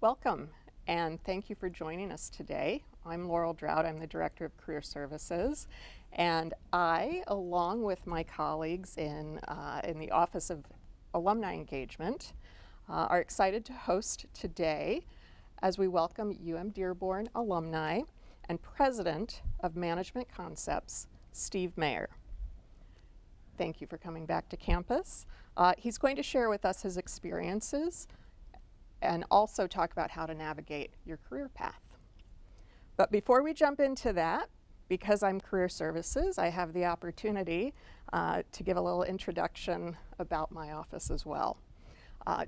Welcome, and thank you for joining us today. I'm Laurel Draught. I'm the Director of Career Services, and I, along with my colleagues in the Office of Alumni Engagement, are excited to host today as we welcome UM-Dearborn alumni and President of Management Concepts, Steve Maier. Thank you for coming back to campus. He's going to share with us his experiences and also talk about how to navigate your career path. But before we jump into that, because I'm Career Services, I have the opportunity to give a little introduction about my office as well.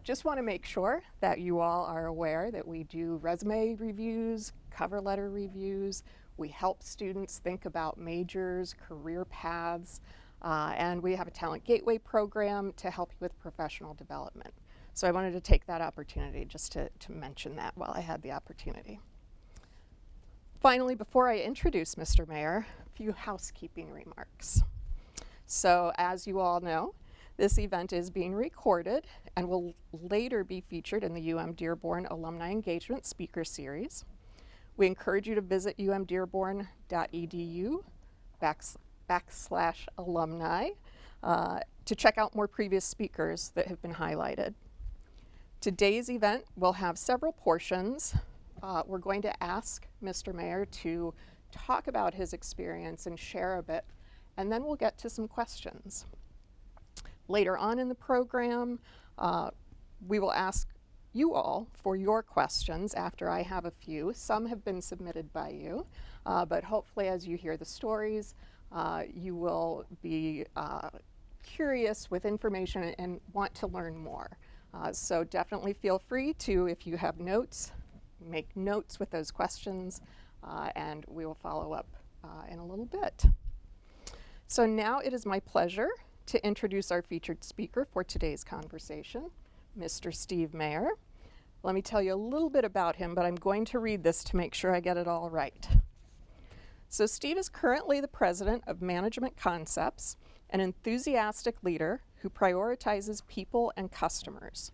Just want to make sure that you all are aware that we do resume reviews, cover letter reviews. We help students think about majors, career paths, and we have a Talent Gateway program to help you with professional development. So I wanted to take that opportunity just to mention that while I had the opportunity. Finally, before I introduce Mr. Maier, a few housekeeping remarks. So as you all know, this event is being recorded and will later be featured in the UM-Dearborn Alumni Engagement Speaker Series. We encourage you to visit umdearborn.edu/alumni to check out more previous speakers that have been highlighted. Today's event will have several portions. We're going to ask Mr. Maier to talk about his experience and share a bit, and then we'll get to some questions. Later on in the program, we will ask you all for your questions after I have a few. Some have been submitted by you, but hopefully as you hear the stories, you will be curious with information and want to learn more. So definitely feel free to, if you have notes, make notes with those questions, and we will follow up in a little bit. So now it is my pleasure to introduce our featured speaker for today's conversation, Mr. Steve Maier. Let me tell you a little bit about him, but I'm going to read this to make sure I get it all right. So Steve is currently the president of Management Concepts, an enthusiastic leader who prioritizes people and customers.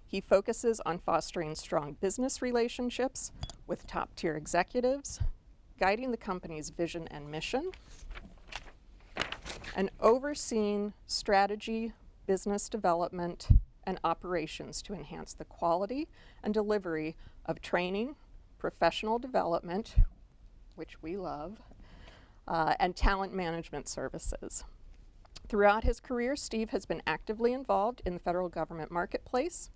He focuses on fostering strong business relationships with top-tier executives, guiding the company's vision and mission, and overseeing strategy, business development, and operations to enhance the quality and delivery of training, professional development, which we love, and talent management services. Throughout his career, Steve has been actively involved in the federal government marketplace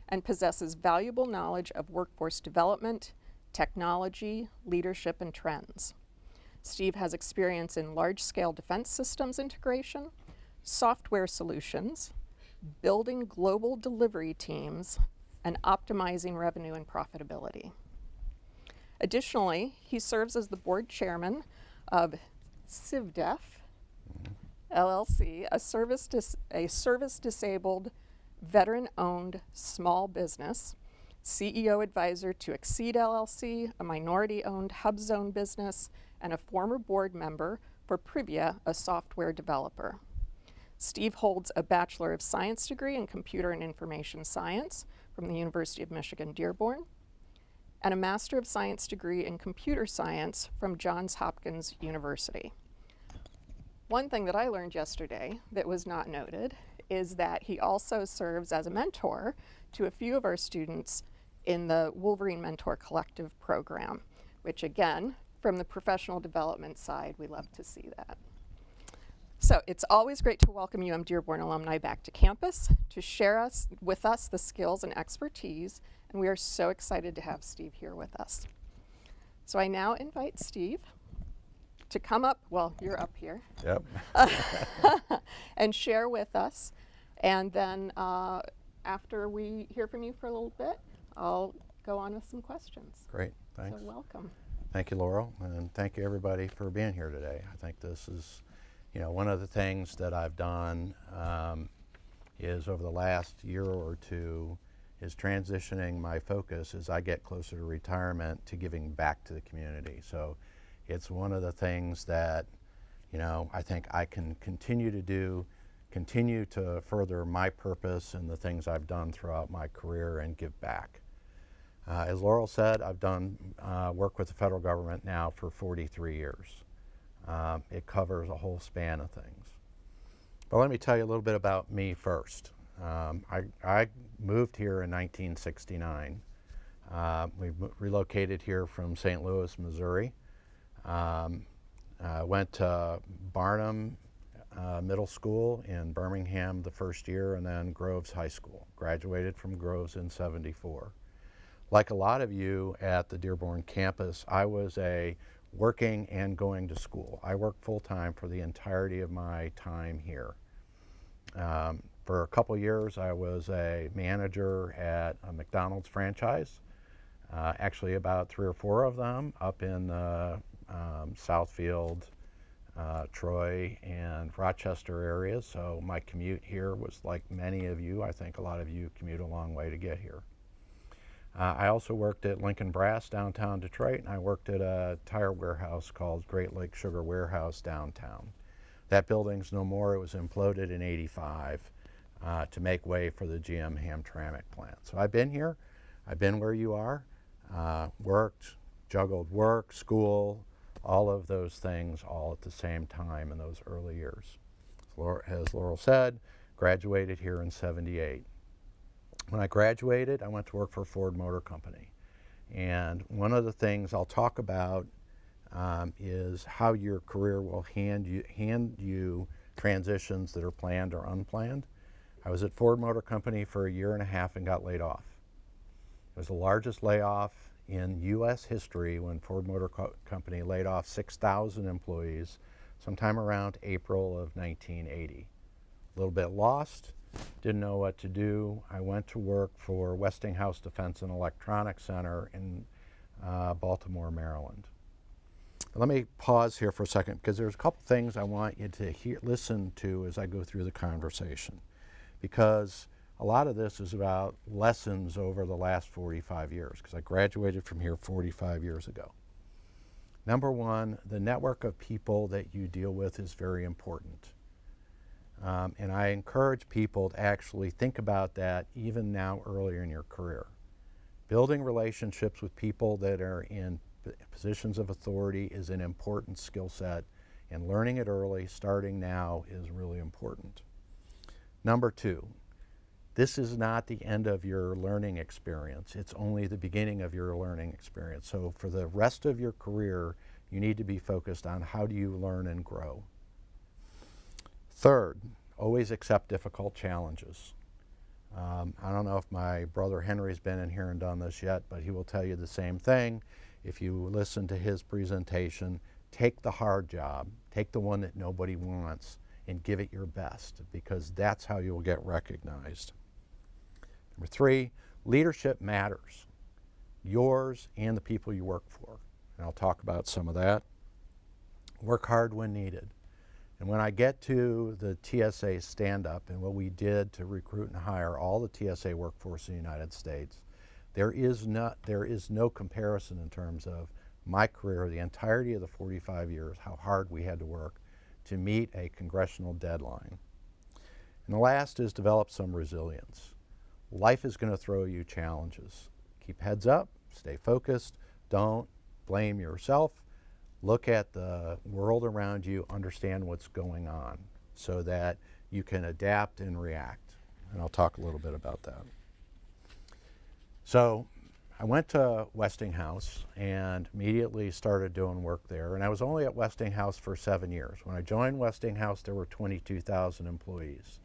and possesses valuable knowledge of workforce development, technology, leadership, and trends. Steve has experience in large-scale defense systems integration, software solutions, building global delivery teams, and optimizing revenue and profitability. Additionally, he serves as the board chairman of CIVDEF, LLC, a service-disabled, veteran-owned small business, CEO advisor to Exceed LLC, a minority-owned hub zone business, and a former board member for Privia, a software developer. Steve holds a Bachelor of Science degree in Computer and Information Science from the University of Michigan-Dearborn, and a Master of Science degree in Computer Science from Johns Hopkins University. One thing that I learned yesterday that was not noted is that he also serves as a mentor to a few of our students in the Wolverine Mentor Collective program, which again, from the professional development side, we love to see that. So it's always great to welcome UM-Dearborn alumni back to campus to share with us the skills and expertise, and we are so excited to have Steve here with us. So I now invite Steve to come up, well, you're up here. Yep. And share with us. And then after we hear from you for a little bit, I'll go on with some questions. Great, thanks. So welcome. Thank you, Laurel, and thank you everybody for being here today. I think this is, one of the things that I've done is over the last year or two is transitioning my focus as I get closer to retirement to giving back to the community. So it's one of the things that, I think I can continue to do, continue to further my purpose and the things I've done throughout my career and give back. As Laurel said, I've done work with the federal government now for 43 years. It covers a whole span of things. But let me tell you a little bit about me first. I moved here in 1969. We relocated here from St. Louis, Missouri. Went to Barnum Middle School in Birmingham the first year, and then Groves High School. Graduated from Groves in '74. Like a lot of you at the Dearborn campus, I was a working and going to school. I worked full-time for the entirety of my time here. For a couple years, I was a manager at a McDonald's franchise, actually about 3 or 4 of them up in the Southfield, Troy, and Rochester areas. So my commute here was like many of you. I think a lot of you commute a long way to get here. I also worked at Lincoln Brass downtown Detroit, and I worked at a tire warehouse called Great Lake Sugar Warehouse downtown. That building's no more. It was imploded in '85 to make way for the GM Hamtramck plant. So I've been here. I've been where you are. Worked, juggled work, school, all of those things all at the same time in those early years. As Laurel said, graduated here in '78. When I graduated, I went to work for Ford Motor Company. And one of the things I'll talk about is how your career will hand you transitions that are planned or unplanned. I was at Ford Motor Company for 1.5 years and got laid off. It was the largest layoff in U.S. history when Ford Motor Company laid off 6,000 employees sometime around April of 1980. A little bit lost, didn't know what to do. I went to work for Westinghouse Defense and Electronics Center in Baltimore, Maryland. Let me pause here for a second because there's a couple things I want you to listen to as I go through the conversation, because a lot of this is about lessons over the last 45 years, because I graduated from here 45 years ago. Number one, the network of people that you deal with is very important. And I encourage people to actually think about that even now earlier in your career. Building relationships with people that are in positions of authority is an important skill set, and learning it early, starting now, is really important. Number two, this is not the end of your learning experience. It's only the beginning of your learning experience. So for the rest of your career, you need to be focused on how do you learn and grow. Third, always accept difficult challenges. I don't know if my brother Henry's been in here and done this yet, but he will tell you the same thing. If you listen to his presentation, take the hard job, take the one that nobody wants, and give it your best, because that's how you'll get recognized. Number three, leadership matters. Yours and the people you work for. And I'll talk about some of that. Work hard when needed. And when I get to the TSA stand-up and what we did to recruit and hire all the TSA workforce in the United States, there is no comparison in terms of my career, the entirety of the 45 years, how hard we had to work to meet a congressional deadline. And the last is develop some resilience. Life is going to throw you challenges. Keep heads up, stay focused, don't blame yourself. Look at the world around you, understand what's going on so that you can adapt and react. And I'll talk a little bit about that. So I went to Westinghouse and immediately started doing work there. And I was only at Westinghouse for 7 years. When I joined Westinghouse, there were 22,000 employees.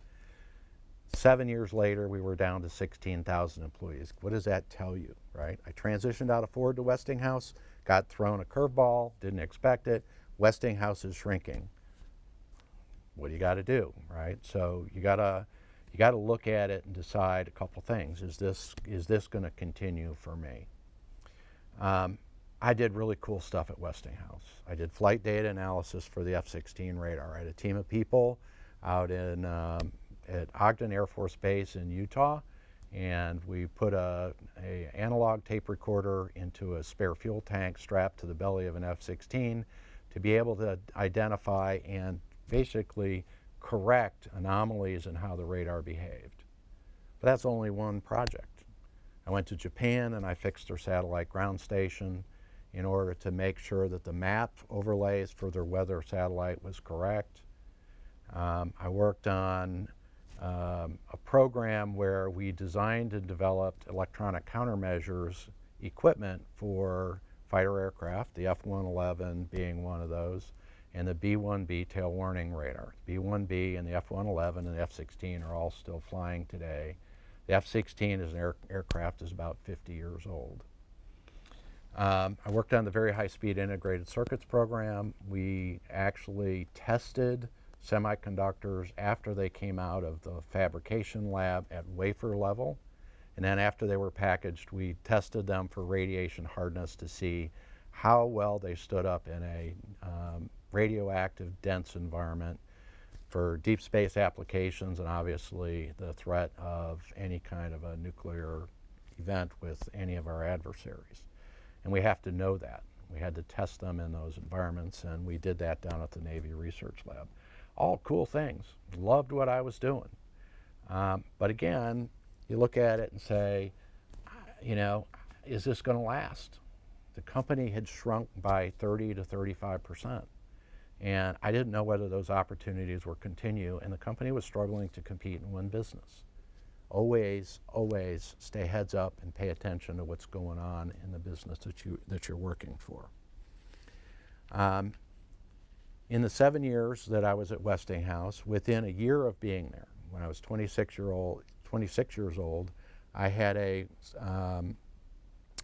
7 years later, we were down to 16,000 employees. What does that tell you, right? I transitioned out of Ford to Westinghouse, got thrown a curveball, didn't expect it. Westinghouse is shrinking. What do you got to do, right? So you got to look at it and decide a couple things. Is this going to continue for me? I did really cool stuff at Westinghouse. I did flight data analysis for the F-16 radar. I had a team of people out in at Ogden Air Force Base in Utah, and we put a analog tape recorder into a spare fuel tank strapped to the belly of an F-16 to be able to identify and basically correct anomalies in how the radar behaved. But that's only one project. I went to Japan and I fixed their satellite ground station in order to make sure that the map overlays for their weather satellite was correct. I worked on a program where we designed and developed electronic countermeasures equipment for fighter aircraft, the F-111 being one of those, and the B-1B tail warning radar. B-1B and the F-111 and the F-16 are all still flying today. The F-16 as an aircraft is about 50 years old. I worked on the very high-speed integrated circuits program. We actually tested semiconductors after they came out of the fabrication lab at wafer level. And then after they were packaged, we tested them for radiation hardness to see how well they stood up in a radioactive dense environment for deep space applications, and obviously the threat of any kind of a nuclear event with any of our adversaries. And we have to know that. We had to test them in those environments, and we did that down at the Navy Research Lab. All cool things. Loved what I was doing. But again, you look at it and say, you know, is this going to last? The company had shrunk by 30 to 35%. And I didn't know whether those opportunities would continue, and the company was struggling to compete and win business. Always, always stay heads up and pay attention to what's going on in the business that you're working for. In the 7 years that I was at Westinghouse, within a year of being there, when I was 26 years old, I had a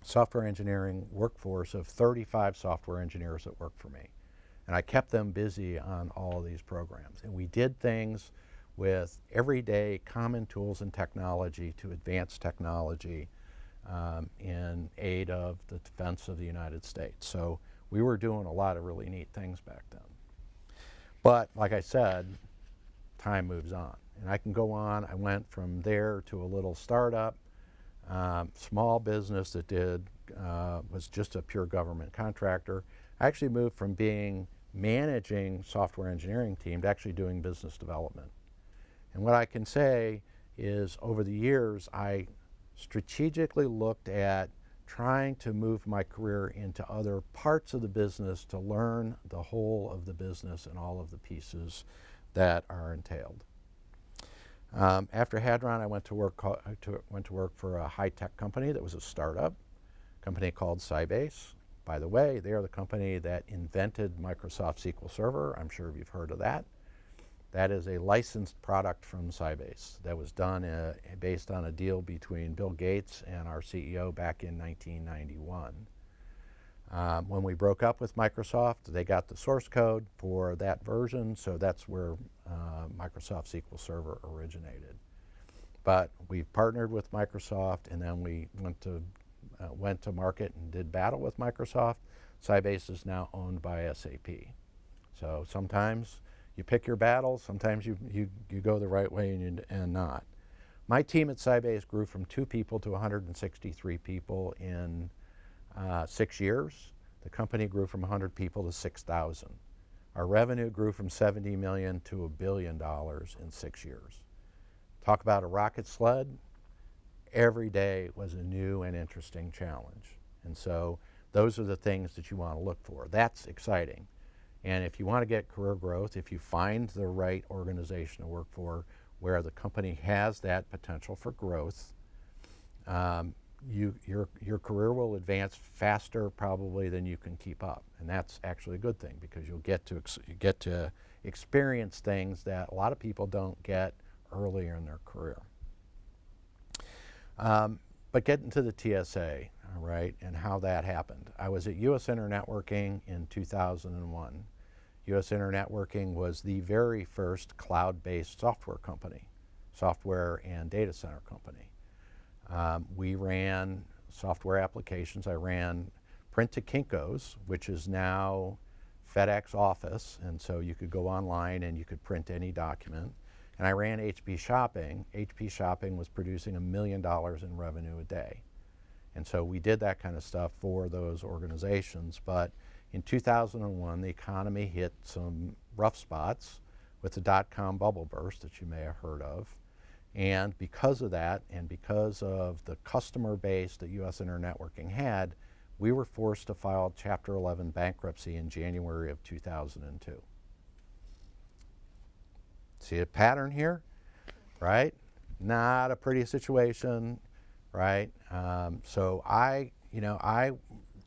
software engineering workforce of 35 software engineers that worked for me. And I kept them busy on all of these programs. And we did things with everyday common tools and technology to advance technology in aid of the defense of the United States. So we were doing a lot of really neat things back then. But like I said, time moves on. And I can go on. I went from there to a little startup, small business that was just a pure government contractor. I actually moved from managing software engineering team to actually doing business development. And what I can say is over the years, I strategically looked at trying to move my career into other parts of the business to learn the whole of the business and all of the pieces that are entailed. After Hadron, I went to work for a high-tech company that was a startup, company called Sybase. By the way, they are the company that invented Microsoft SQL Server. I'm sure you've heard of that. That is a licensed product from Sybase that was done based on a deal between Bill Gates and our CEO back in 1991. When we broke up with Microsoft, they got the source code for that version, so that's where Microsoft SQL Server originated. But we've partnered with Microsoft, and then we went to market and did battle with Microsoft. Sybase is now owned by SAP. So sometimes you pick your battles, sometimes you go the right way and not. My team at Sybase grew from 2 people to 163 people in 6 years. The company grew from 100 people to 6,000. Our revenue grew from $70 million to $1 billion in 6 years. Talk about a rocket sled. Every day was a new and interesting challenge. And so those are the things that you want to look for. That's exciting. And if you want to get career growth, if you find the right organization to work for where the company has that potential for growth, your career will advance faster probably than you can keep up. And that's actually a good thing because you'll get to experience things that a lot of people don't get earlier in their career. But getting to the TSA, all right, and how that happened. I was at US Internetworking in 2001. US Internetworking was the very first cloud-based software company, software and data center company. We ran software applications. I ran Print to Kinko's, which is now FedEx Office, and so you could go online and you could print any document. And I ran HP Shopping. HP Shopping was producing $1 million in revenue a day. And so we did that kind of stuff for those organizations. But in 2001, the economy hit some rough spots with the dot-com bubble burst that you may have heard of. And because of that, and because of the customer base that US Internetworking had, we were forced to file Chapter 11 bankruptcy in January of 2002. See a pattern here, right? Not a pretty situation, right? So I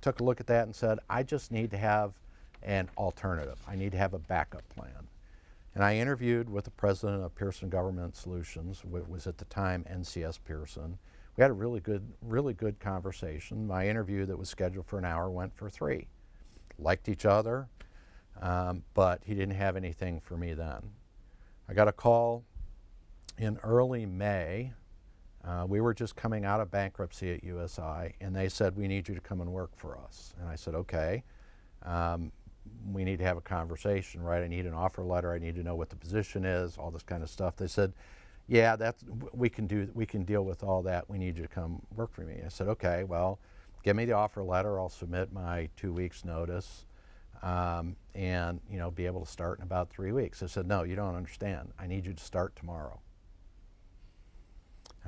took a look at that and said, I just need to have an alternative. I need to have a backup plan. And I interviewed with the president of Pearson Government Solutions, which was at the time NCS Pearson. We had a really good conversation. My interview that was scheduled for an hour went for 3. Liked each other, but he didn't have anything for me then. I got a call in early May. We were just coming out of bankruptcy at USI, and they said, we need you to come and work for us. And I said, okay. We need to have a conversation, right? I need an offer letter. I need to know what the position is, all this kind of stuff. They said, yeah, we can deal with all that. We need you to come work for me. I said, okay, well, give me the offer letter. I'll submit my 2 weeks notice, and be able to start in about 3 weeks. They said, no, you don't understand. I need you to start tomorrow.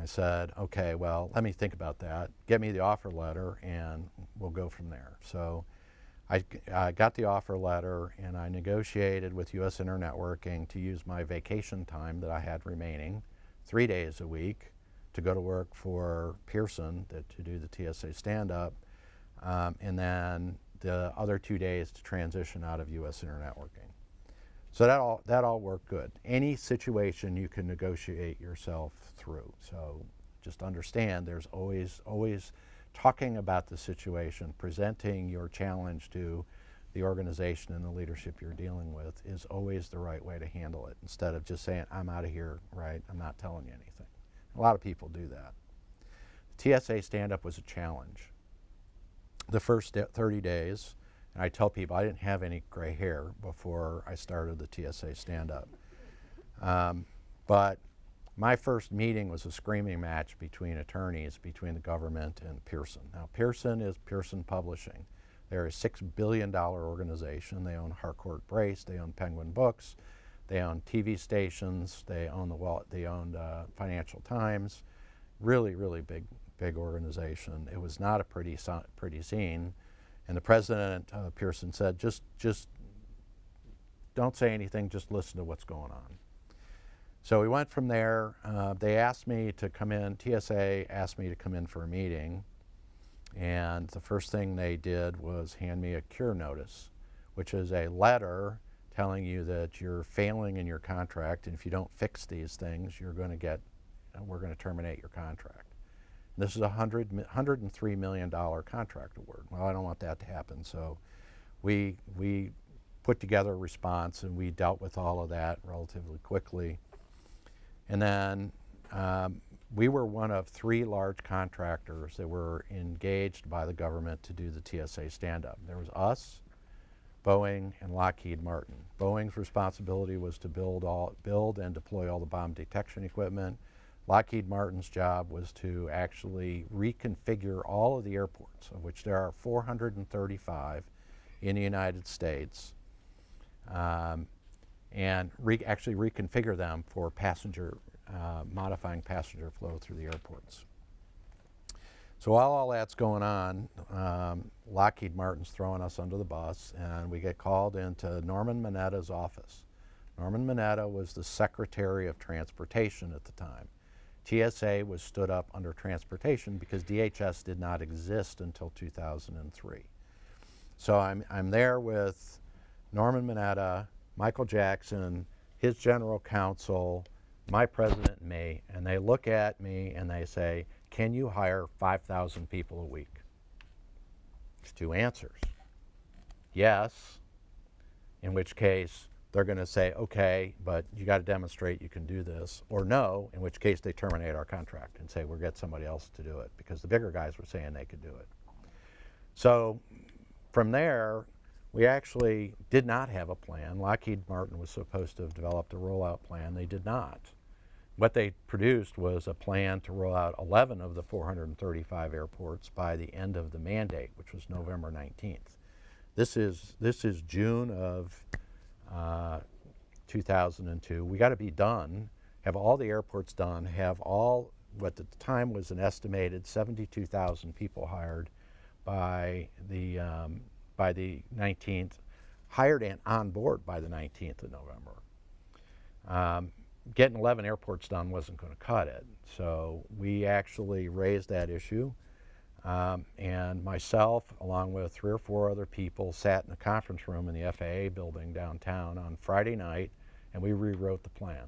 I said, okay, well, let me think about that. Get me the offer letter, and we'll go from there. So I got the offer letter, and I negotiated with US Internetworking to use my vacation time that I had remaining, 3 days a week, to go to work for Pearson to do the TSA stand-up, and then the other 2 days to transition out of US Internetworking. So that all worked good. Any situation you can negotiate yourself through. So just understand there's always talking about the situation, presenting your challenge to the organization and the leadership you're dealing with is always the right way to handle it, instead of just saying, I'm out of here, right? I'm not telling you anything. A lot of people do that. TSA stand-up was a challenge. The first 30 days, and I tell people I didn't have any gray hair before I started the TSA stand-up. But my first meeting was a screaming match between attorneys, between the government and Pearson. Now, Pearson is Pearson Publishing. They're a $6 billion organization. They own Harcourt Brace, they own Penguin Books, they own TV stations, they own Financial Times. Really, really big organization. It was not a pretty scene. And the president of Pearson said, just don't say anything, just listen to what's going on. So we went from there. They asked me to come in, TSA asked me to come in for a meeting, and the first thing they did was hand me a cure notice, which is a letter telling you that you're failing in your contract, and if you don't fix these things, we're going to terminate your contract. And this is a $103 million contract award. Well, I don't want that to happen, so we put together a response, and we dealt with all of that relatively quickly. And then we were one of 3 large contractors that were engaged by the government to do the TSA stand-up. There was us, Boeing, and Lockheed Martin. Boeing's responsibility was to build and deploy all the bomb detection equipment. Lockheed Martin's job was to actually reconfigure all of the airports, of which there are 435 in the United States, and actually reconfigure them for modifying passenger flow through the airports. So while all that's going on, Lockheed Martin's throwing us under the bus, and we get called into Norman Minetta's office. Norman Minetta was the Secretary of Transportation at the time. TSA was stood up under transportation because DHS did not exist until 2003. So I'm there with Norman Minetta, Michael Jackson, his general counsel, my president, and me, and they look at me and they say, can you hire 5,000 people a week? There's 2 answers. Yes, in which case they're going to say, okay, but you got to demonstrate you can do this, or no, in which case they terminate our contract and say, we'll get somebody else to do it, because the bigger guys were saying they could do it. So from there, we actually did not have a plan. Lockheed Martin was supposed to have developed a rollout plan. They did not. What they produced was a plan to roll out 11 of the 435 airports by the end of the mandate, which was November 19th. This is June of 2002. We got to be done have all the airports done, have all what at the time was an estimated 72,000 people hired by the 19th, hired and on board by the 19th of November. Getting 11 airports done wasn't going to cut it, so we actually raised that issue, and myself, along with 3 or 4 other people, sat in a conference room in the FAA building downtown on Friday night, and we rewrote the plan.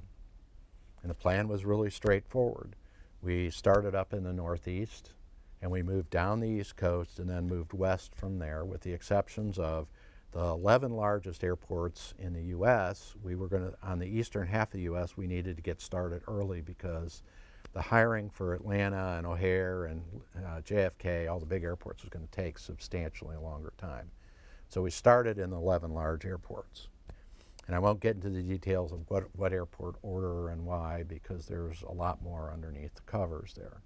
And the plan was really straightforward. We started up in the Northeast, and we moved down the East Coast and then moved west from there, with the exceptions of the 11 largest airports in the U.S. We were going to, on the eastern half of the U.S., we needed to get started early because the hiring for Atlanta and O'Hare and JFK, all the big airports, was going to take substantially longer time. So we started in the 11 large airports. And I won't get into the details of what airport order and why, because there's a lot more underneath the covers there.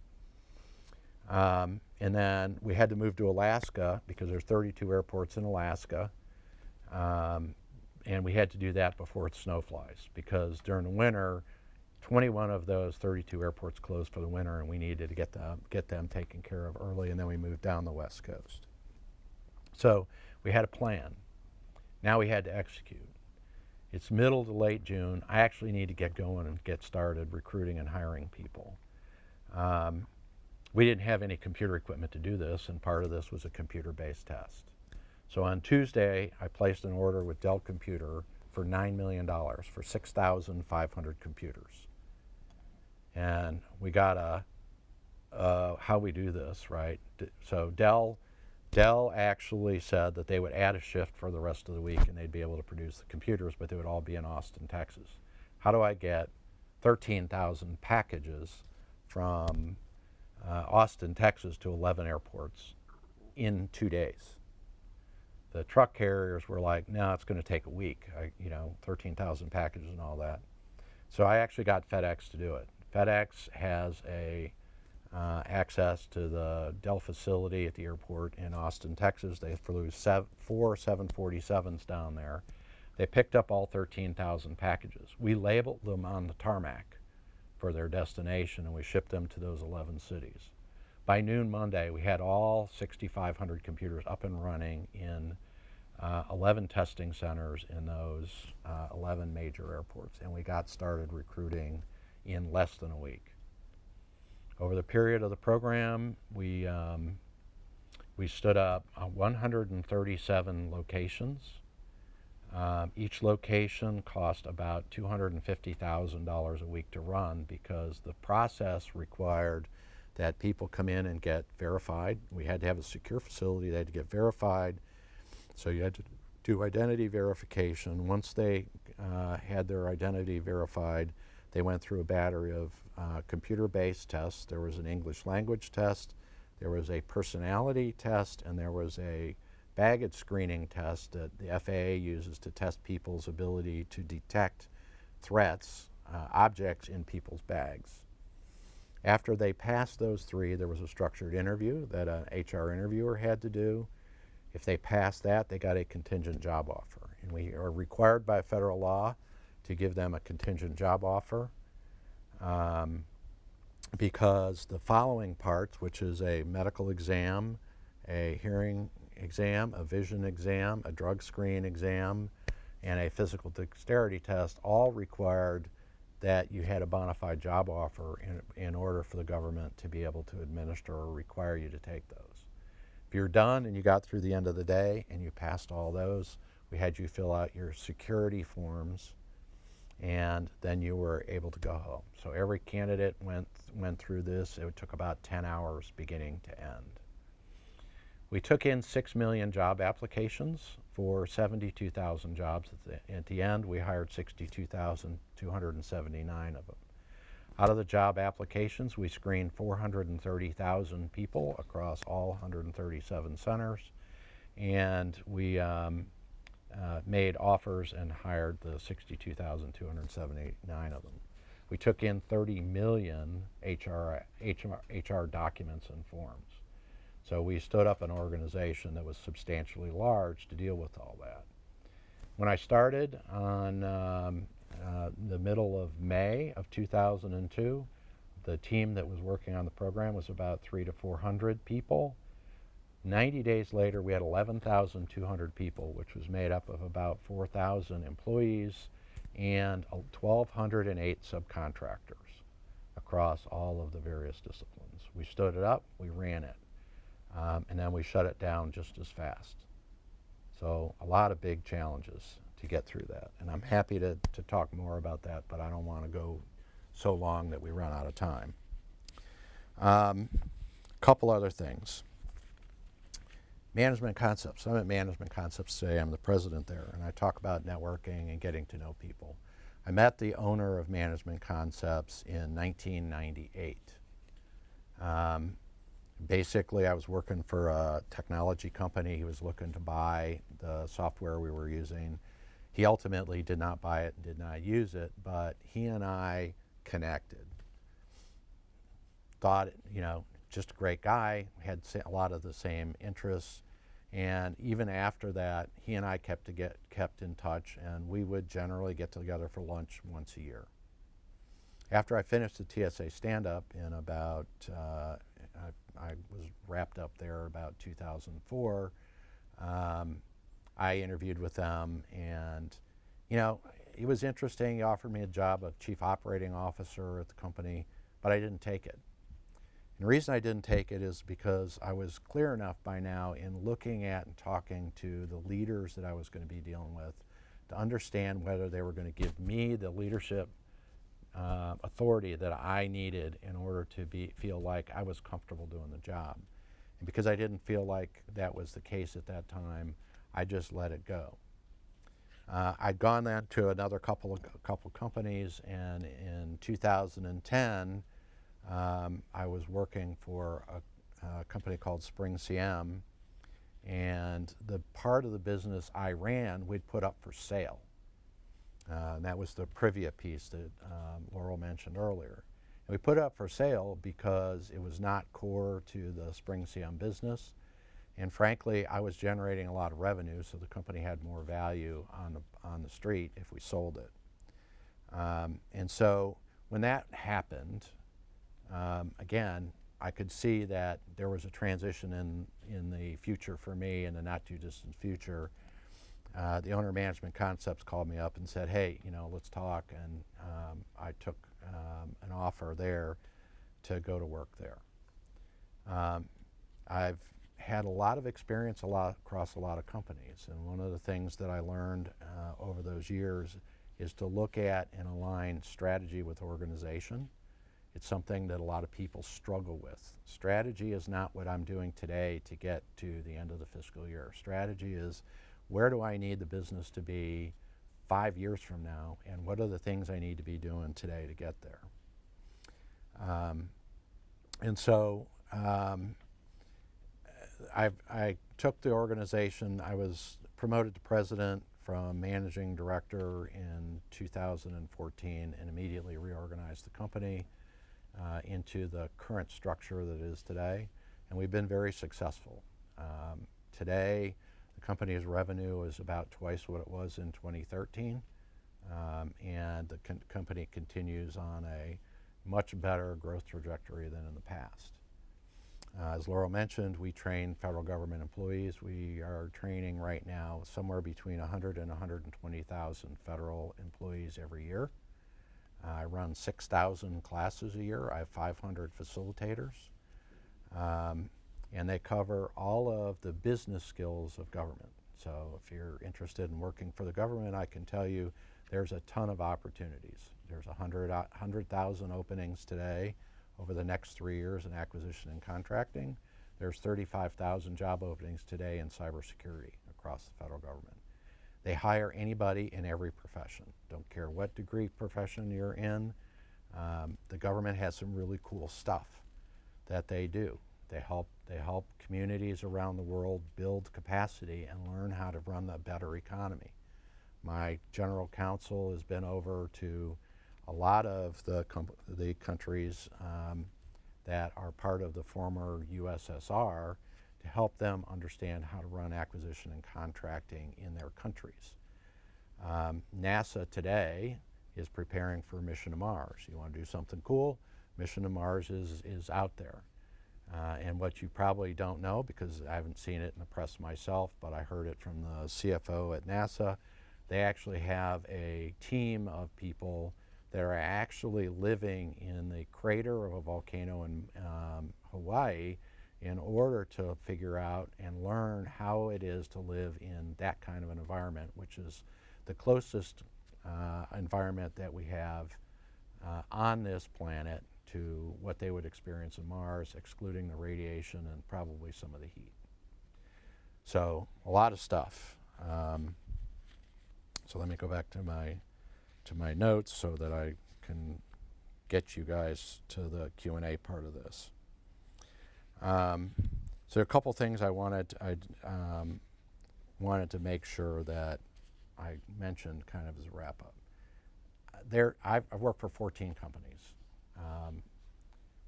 And then we had to move to Alaska because there's 32 airports in Alaska. And we had to do that before the snow flies, because during the winter, 21 of those 32 airports closed for the winter, and we needed to get them taken care of early, and then we moved down the West Coast. So we had a plan. Now we had to execute. It's middle to late June. I actually need to get going and get started recruiting and hiring people. We didn't have any computer equipment to do this, and part of this was a computer-based test. So on Tuesday, I placed an order with Dell Computer for $9 million for 6,500 computers. And we got how we do this, right? So Dell actually said that they would add a shift for the rest of the week and they'd be able to produce the computers, but they would all be in Austin, Texas. How do I get 13,000 packages from Austin, Texas to 11 airports in 2 days? The truck carriers were like, no, it's going to take a week, 13,000 packages and all that. So I actually got FedEx to do it. FedEx has access to the Dell facility at the airport in Austin, Texas. They flew 4 747s down there. They picked up all 13,000 packages. We labeled them on the tarmac for their destination, and we shipped them to those 11 cities. By noon Monday, we had all 6,500 computers up and running in 11 testing centers in those 11 major airports, and we got started recruiting in less than a week. Over the period of the program, we stood up 137 locations. Each location cost about $250,000 a week to run, because the process required that people come in and get verified. We had to have a secure facility. They had to get verified. So you had to do identity verification. Once they had their identity verified, they went through a battery of computer-based tests. There was an English language test, there was a personality test, and there was a baggage screening test that the FAA uses to test people's ability to detect threats, objects in people's bags. After they passed those 3, there was a structured interview that an HR interviewer had to do. If they passed that, they got a contingent job offer. And we are required by federal law to give them a contingent job offer because the following parts, which is a medical exam, a hearing exam, a vision exam, a drug screen exam, and a physical dexterity test, all required that you had a bona fide job offer in order for the government to be able to administer or require you to take those. If you're done and you got through the end of the day and you passed all those, we had you fill out your security forms, and then you were able to go home. So every candidate went through this. It took about 10 hours beginning to end. We took in 6 million job applications for 72,000 jobs. At the end, we hired 62,279 of them. Out of the job applications, we screened 430,000 people across all 137 centers, and we made offers and hired the 62,279 of them. We took in 30 million HR documents and forms. So we stood up an organization that was substantially large to deal with all that. When I started on the middle of May of 2002. The team that was working on the program was about 300 to 400 people. 90 days later, we had 11,200 people, which was made up of about 4,000 employees and 1,208 subcontractors across all of the various disciplines. We stood it up, we ran it, and then we shut it down just as fast. So a lot of big challenges to get through that. And I'm happy to talk more about that, but I don't want to go so long that we run out of time. Couple other things. Management Concepts. I'm at Management Concepts today. I'm the president there, and I talk about networking and getting to know people. I met the owner of Management Concepts in 1998. Basically, I was working for a technology company. He was looking to buy the software we were using. He ultimately did not buy it and did not use it, but he and I connected. Thought, you know, just a great guy, had a lot of the same interests, and even after that, he and I kept in touch, and we would generally get together for lunch once a year. After I finished the TSA stand-up in about, I was wrapped up there about 2004, I interviewed with them, and you know, it was interesting. He offered me a job of chief operating officer at the company, but I didn't take it. And the reason I didn't take it is because I was clear enough by now in looking at and talking to the leaders that I was going to be dealing with to understand whether they were going to give me the leadership authority that I needed in order to feel like I was comfortable doing the job. And because I didn't feel like that was the case at that time, I just let it go. I'd gone then to another couple companies, and in 2010, I was working for a company called Spring CM, and the part of the business I ran, we'd put up for sale. And that was the Privia piece that Laurel mentioned earlier. And we put it up for sale because it was not core to the Spring CM business. And frankly, I was generating a lot of revenue, so the company had more value on the street if we sold it. And so when that happened, again, I could see that there was a transition in the future for me in the not too distant future. The owner of Management Concepts called me up and said, hey, you know, let's talk. And I took an offer there to go to work there. I've had a lot of experience across a lot of companies, and one of the things that I learned over those years is to look at and align strategy with organization. It's something that a lot of people struggle with. Strategy is not what I'm doing today to get to the end of the fiscal year. Strategy is, where do I need the business to be 5 years from now, and what are the things I need to be doing today to get there? And so I took the organization. I was promoted to president from managing director in 2014 and immediately reorganized the company into the current structure that it is today, and we've been very successful. Today, the company's revenue is about twice what it was in 2013, and the company continues on a much better growth trajectory than in the past. As Laurel mentioned, we train federal government employees. We are training right now somewhere between 100 and 120,000 federal employees every year. I run 6,000 classes a year. I have 500 facilitators. And they cover all of the business skills of government. So if you're interested in working for the government, I can tell you there's a ton of opportunities. There's 100,000 openings today over the next 3 years in acquisition and contracting. There's 35,000 job openings today in cybersecurity across the federal government. They hire anybody in every profession. Don't care what degree profession you're in. The government has some really cool stuff that they do. They help communities around the world build capacity and learn how to run a better economy. My general counsel has been over to a lot of the countries that are part of the former USSR to help them understand how to run acquisition and contracting in their countries. NASA today is preparing for Mission to Mars. You want to do something cool, Mission to Mars is out there. And what you probably don't know, because I haven't seen it in the press myself, but I heard it from the CFO at NASA, they actually have a team of people that are actually living in the crater of a volcano in Hawaii in order to figure out and learn how it is to live in that kind of an environment, which is the closest environment that we have on this planet to what they would experience in Mars, excluding the radiation and probably some of the heat. So a lot of stuff. So let me go back to my notes so that I can get you guys to the Q&A part of this. So a couple things I wanted to make sure that I mentioned kind of as a wrap up. I've worked for 14 companies.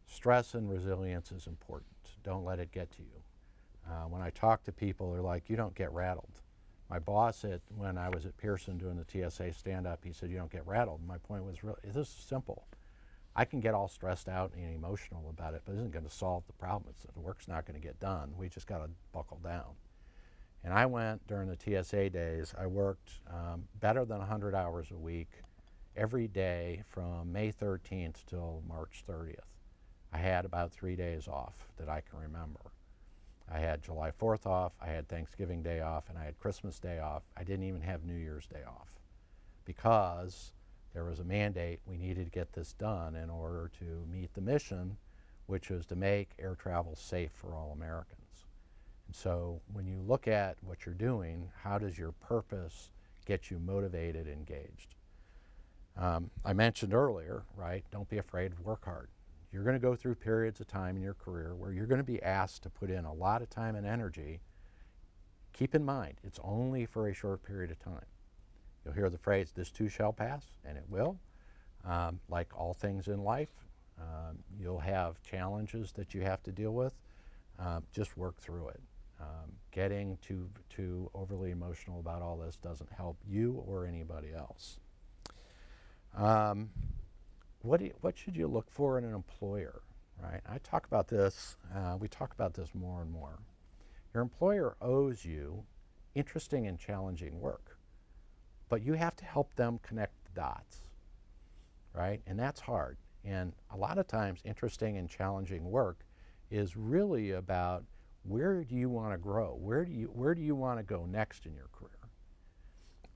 Stress and resilience is important. Don't let it get to you. When I talk to people, they're like, you don't get rattled. My boss when I was at Pearson doing the TSA stand-up, he said, you don't get rattled. My point was, this is simple. I can get all stressed out and emotional about it, but it isn't going to solve the problem. The work's not going to get done. We just got to buckle down. And I went during the TSA days, I worked better than 100 hours a week every day from May 13th till March 30th. I had about 3 days off that I can remember. I had July 4th off, I had Thanksgiving Day off, and I had Christmas Day off. I didn't even have New Year's Day off because there was a mandate we needed to get this done in order to meet the mission, which was to make air travel safe for all Americans. And so when you look at what you're doing, how does your purpose get you motivated, engaged? I mentioned earlier, right, don't be afraid to work hard. You're going to go through periods of time in your career where you're going to be asked to put in a lot of time and energy. Keep in mind, it's only for a short period of time. You'll hear the phrase, this too shall pass, and it will. Like all things in life, you'll have challenges that you have to deal with. Just work through it. Getting too overly emotional about all this doesn't help you or anybody else. What should you look for in an employer, right? I talk about this, we talk about this more and more. Your employer owes you interesting and challenging work, but you have to help them connect the dots, right? And that's hard. And a lot of times interesting and challenging work is really about where do you want to grow? Where do you want to go next in your career?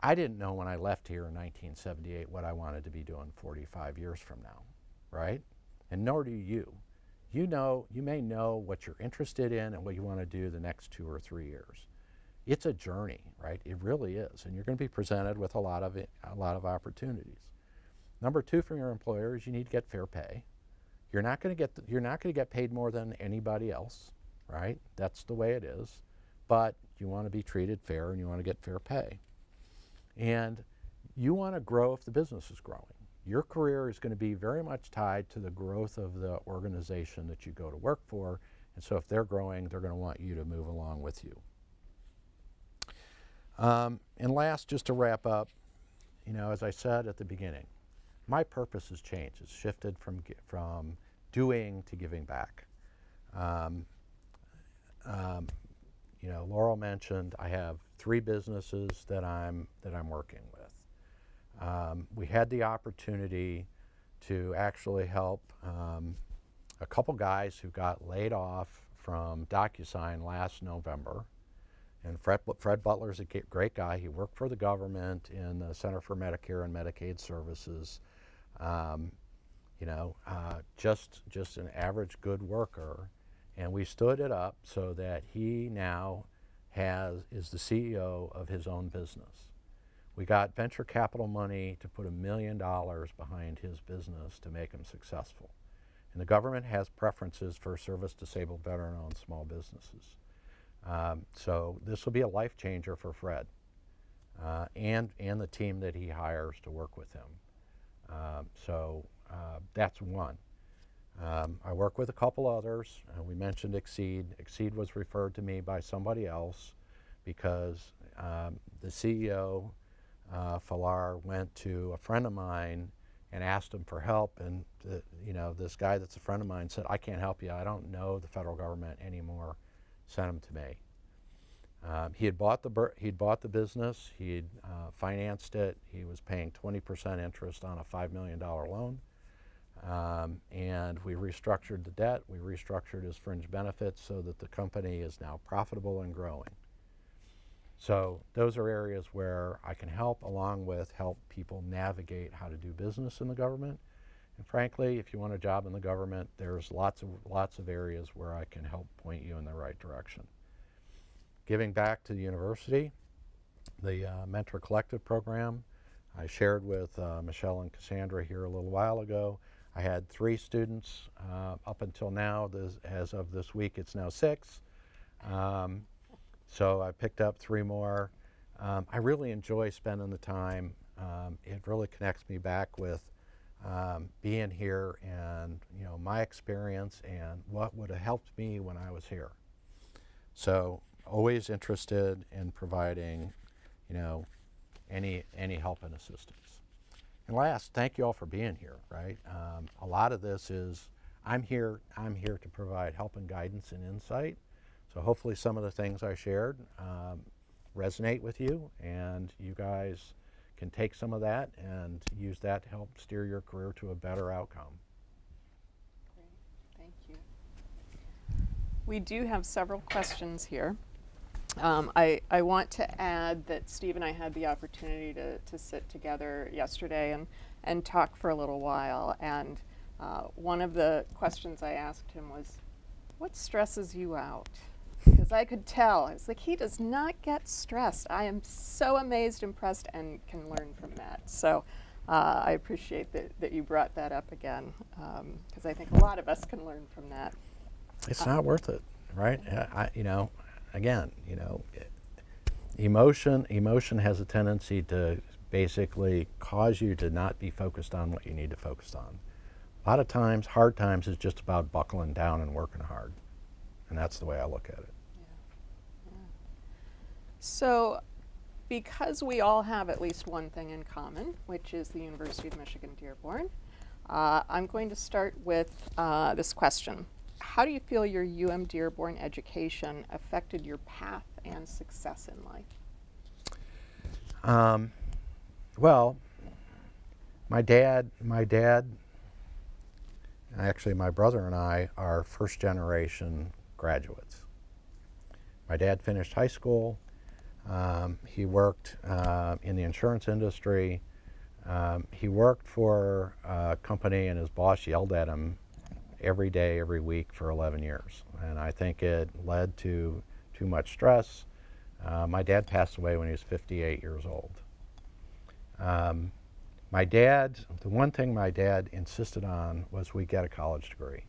I didn't know when I left here in 1978 what I wanted to be doing 45 years from now, right? And nor do you. You may know what you're interested in and what you want to do the next 2 or 3 years. It's a journey, right? It really is, and you're going to be presented with a lot of opportunities. Number 2 from your employer is you need to get fair pay. You're not going to get paid more than anybody else, right? That's the way it is. But you want to be treated fair and you want to get fair pay. And you want to grow if the business is growing. Your career is going to be very much tied to the growth of the organization that you go to work for. And so if they're growing, they're going to want you to move along with you. And last, just to wrap up, as I said at the beginning, my purpose has changed. It's shifted from doing to giving back. Laurel mentioned I have 3 businesses that I'm working with. We had the opportunity to actually help a couple guys who got laid off from DocuSign last November. And Fred Butler's a great guy. He worked for the government in the Center for Medicare and Medicaid Services. Just an average good worker. And we stood it up so that he now is the CEO of his own business. We got venture capital money to put $1 million behind his business to make him successful. And the government has preferences for service-disabled, veteran-owned small businesses. So this will be a life changer for Fred and the team that he hires to work with him. That's one. I work with a couple others. We mentioned Exceed. Exceed was referred to me by somebody else because the CEO Falar went to a friend of mine and asked him for help, and this guy that's a friend of mine said, "I can't help you. I don't know the federal government anymore. Send him to me." He had bought the business. He'd financed it. He was paying 20% interest on a $5 million loan, and we restructured the debt. We restructured his fringe benefits so that the company is now profitable and growing. So those are areas where I can help, along with help people navigate how to do business in the government. And frankly, if you want a job in the government, there's lots of areas where I can help point you in the right direction. Giving back to the university, the Mentor Collective program, I shared with Michelle and Cassandra here a little while ago. I had 3 students up until now. As of this week, it's now 6. So I picked up 3 more. I really enjoy spending the time. It really connects me back with being here and my experience and what would have helped me when I was here. So always interested in providing any help and assistance. And last, thank you all for being here, right? A lot of this is I'm here to provide help and guidance and insight. So hopefully some of the things I shared resonate with you, and you guys can take some of that and use that to help steer your career to a better outcome. Great, thank you. We do have several questions here. I want to add that Steve and I had the opportunity to sit together yesterday and talk for a little while, and one of the questions I asked him was, what stresses you out? Because I could tell. I was like, he does not get stressed. I am so amazed, impressed, and can learn from that. So I appreciate that you brought that up again, because I think a lot of us can learn from that. It's not worth it, right? Emotion has a tendency to basically cause you to not be focused on what you need to focus on. A lot of times, hard times is just about buckling down and working hard. And that's the way I look at it. Yeah. So, because we all have at least one thing in common, which is the University of Michigan-Dearborn, I'm going to start with this question. How do you feel your UM-Dearborn education affected your path and success in life? Well, my dad, actually my brother and I are first generation graduates. My dad finished high school. He worked in the insurance industry. He worked for a company, and his boss yelled at him every day, every week for 11 years. And I think it led to too much stress. My dad passed away when he was 58 years old. The one thing my dad insisted on was we get a college degree,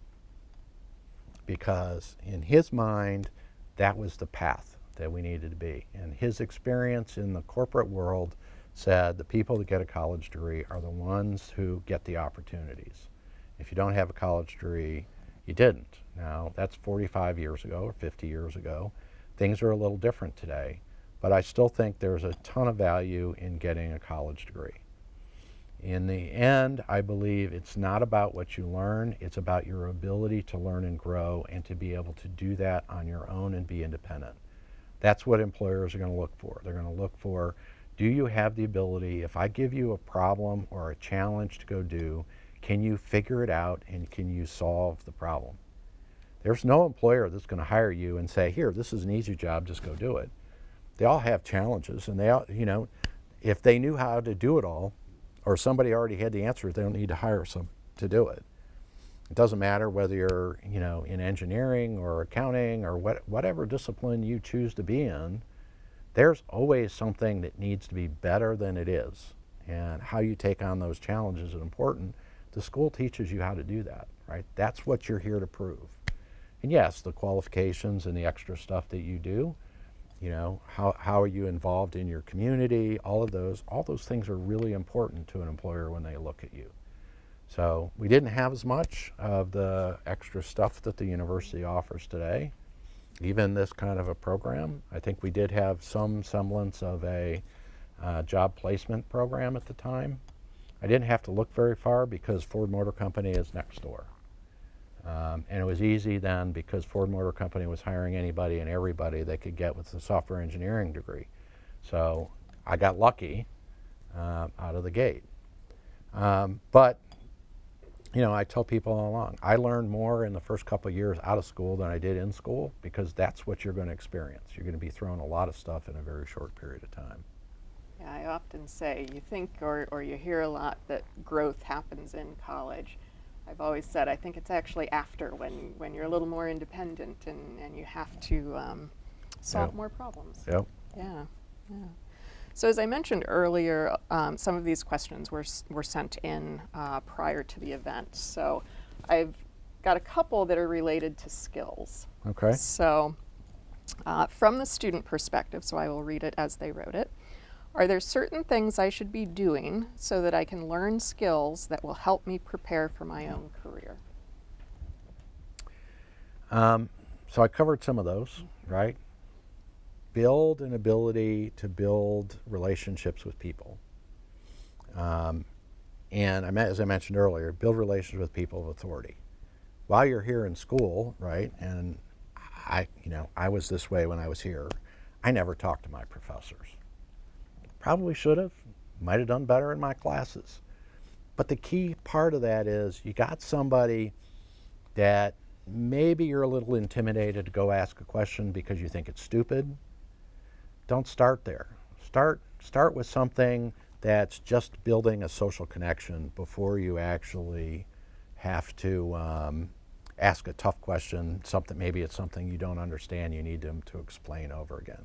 because in his mind, that was the path that we needed to be. And his experience in the corporate world said the people that get a college degree are the ones who get the opportunities. If you don't have a college degree, you didn't. Now, that's 45 years ago or 50 years ago. Things are a little different today, but I still think there's a ton of value in getting a college degree. In the end, I believe it's not about what you learn, it's about your ability to learn and grow and to be able to do that on your own and be independent. That's what employers are going to look for. They're going to look for, do you have the ability, if I give you a problem or a challenge to go do, can you figure it out and can you solve the problem? There's no employer that's going to hire you and say, here, this is an easy job, just go do it. They all have challenges, and they all, if they knew how to do it all, or somebody already had the answer, they don't need to hire some to do it. It doesn't matter whether you're, in engineering or accounting or whatever discipline you choose to be in, there's always something that needs to be better than it is. And how you take on those challenges is important. The school teaches you how to do that, right? That's what you're here to prove. And yes, the qualifications and the extra stuff that you do, how are you involved in your community, all those things are really important to an employer when they look at you. So we didn't have as much of the extra stuff that the university offers today. Even this kind of a program, I think we did have some semblance of a job placement program at the time. I didn't have to look very far because Ford Motor Company is next door. And it was easy then because Ford Motor Company was hiring anybody and everybody they could get with a software engineering degree. So I got lucky out of the gate. But you know, I tell people all along, I learned more in the first couple of years out of school than I did in school because that's what you're going to experience. You're going to be thrown a lot of stuff in a very short period of time. Yeah, I often say you think or you hear a lot that growth happens in college. I've always said I think it's actually after when you're a little more independent and you have to solve Yep. more problems. Yep. Yeah, yeah. So as I mentioned earlier, some of these questions were sent in prior to the event. So I've got a couple that are related to skills. Okay. So from the student perspective, so I will read it as they wrote it. Are there certain things I should be doing so that I can learn skills that will help me prepare for my own career? So I covered some of those, right? Build an ability to build relationships with people. And as I mentioned earlier, build relations with people of authority. While you're here in school, right, and I was this way when I was here, I never talked to my professors. Probably should have, might have done better in my classes. But the key part of that is you got somebody that maybe you're a little intimidated to go ask a question because you think it's stupid. Don't start there. Start with something that's just building a social connection before you actually have to ask a tough question, maybe it's something you don't understand, you need them to explain over again.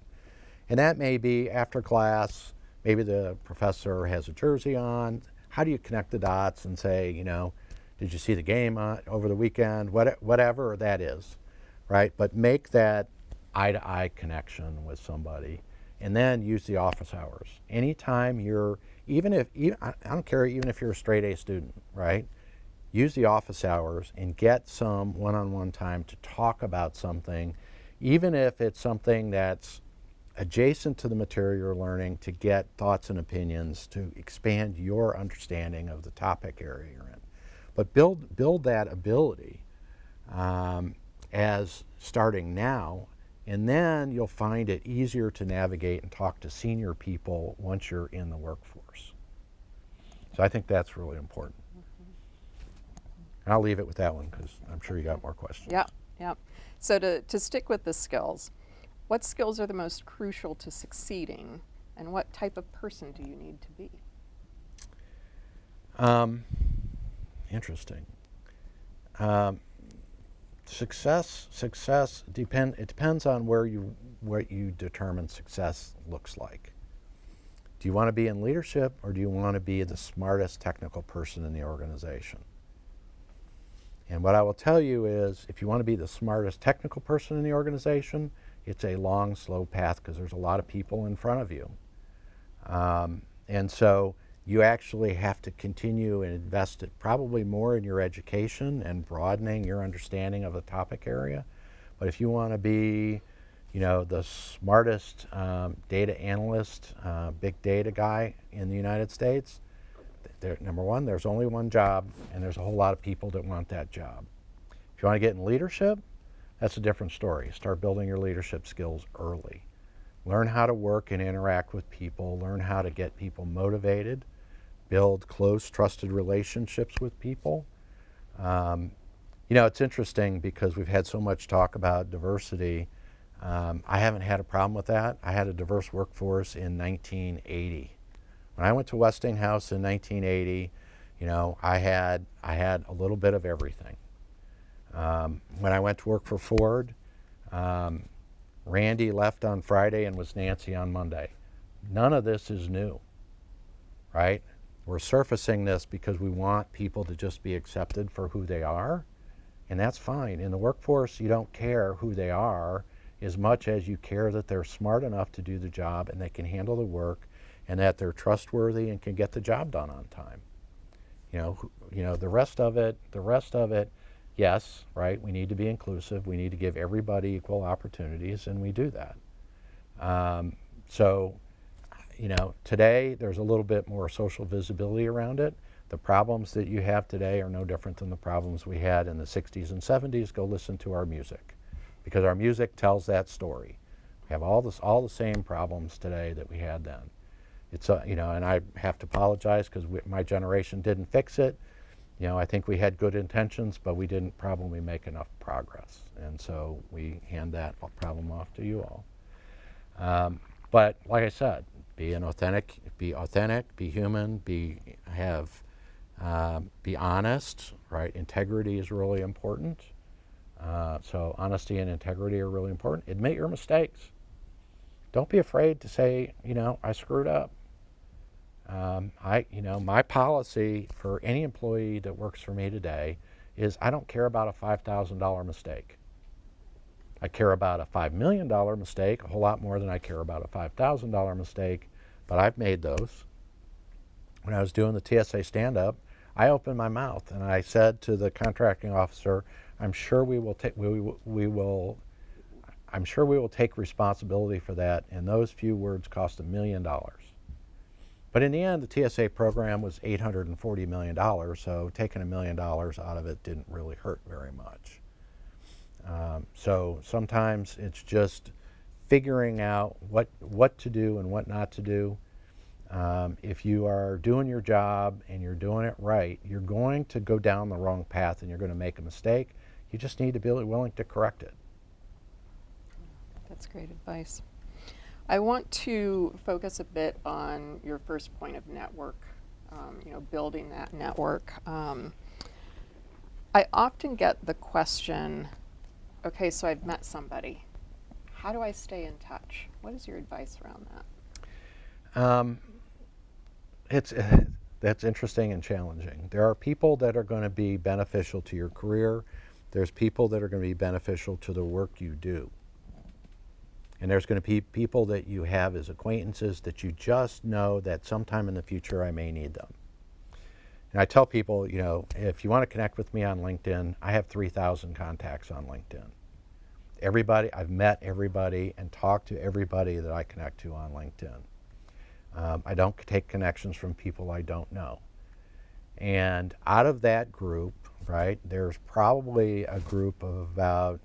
And that may be after class, maybe the professor has a jersey on. How do you connect the dots and say, you know, did you see the game over the weekend? Whatever that is, right? But make that eye-to-eye connection with somebody, and then use the office hours. Anytime you're, I don't care, even if you're a straight A student, right? Use the office hours and get some one-on-one time to talk about something, even if it's something that's adjacent to the material you're learning, to get thoughts and opinions to expand your understanding of the topic area you're in. But build that ability as starting now, and then you'll find it easier to navigate and talk to senior people once you're in the workforce. So I think that's really important. And I'll leave it with that one because I'm sure you got more questions. Yep, yep. So to stick with the skills, what skills are the most crucial to succeeding, and what type of person do you need to be? Interesting. Success depends on what you determine success looks like. Do you want to be in leadership, or do you want to be the smartest technical person in the organization? And what I will tell you is, if you want to be the smartest technical person in the organization, it's a long, slow path because there's a lot of people in front of you. And so you actually have to continue and invest it probably more in your education and broadening your understanding of the topic area. But if you want to be, you know, the smartest data analyst, big data guy in the United States, number one, there's only one job, and there's a whole lot of people that want that job. If you want to get in leadership, that's a different story. Start building your leadership skills early. Learn how to work and interact with people. Learn how to get people motivated. Build close, trusted relationships with people. You know, it's interesting because we've had so much talk about diversity. I haven't had a problem with that. I had a diverse workforce in 1980. When I went to Westinghouse in 1980, you know, I had a little bit of everything. When I went to work for Ford, Randy left on Friday and was Nancy on Monday. None of this is new, right? We're surfacing this because we want people to just be accepted for who they are, and that's fine. In the workforce, you don't care who they are as much as you care that they're smart enough to do the job and they can handle the work and that they're trustworthy and can get the job done on time. You know, the rest of it, yes, right, we need to be inclusive. We need to give everybody equal opportunities, and we do that. So, today there's a little bit more social visibility around it. The problems that you have today are no different than the problems we had in the 60s and 70s. Go listen to our music, because our music tells that story. We have all the same problems today that we had then. It's and I have to apologize because my generation didn't fix it. I think we had good intentions, but we didn't probably make enough progress, and so we hand that problem off to you all. But like I said, be authentic, be human, be honest, right? Integrity is really important. So honesty and integrity are really important. Admit your mistakes. Don't be afraid to say, I screwed up. My policy for any employee that works for me today is I don't care about a $5,000 mistake. I care about a $5 million mistake a whole lot more than I care about a $5,000 mistake, but I've made those. When I was doing the TSA stand-up, I opened my mouth and I said to the contracting officer, I'm sure we will take responsibility for that, and those few words cost $1 million. But in the end, the TSA program was $840 million, so taking $1 million out of it didn't really hurt very much. So sometimes it's just figuring out what to do and what not to do. If you are doing your job and you're doing it right, you're going to go down the wrong path and you're going to make a mistake. You just need to be willing to correct it. That's great advice. I want to focus a bit on your first point of network, building that network. I often get the question, okay, so I've met somebody. How do I stay in touch? What is your advice around that? That's interesting and challenging. There are people that are going to be beneficial to your career. There's people that are going to be beneficial to the work you do. And there's going to be people that you have as acquaintances that you just know that sometime in the future I may need them. And I tell people, if you want to connect with me on LinkedIn, I have 3,000 contacts on LinkedIn. I've met everybody and talked to everybody that I connect to on LinkedIn. I don't take connections from people I don't know. And out of that group, right, there's probably a group of about,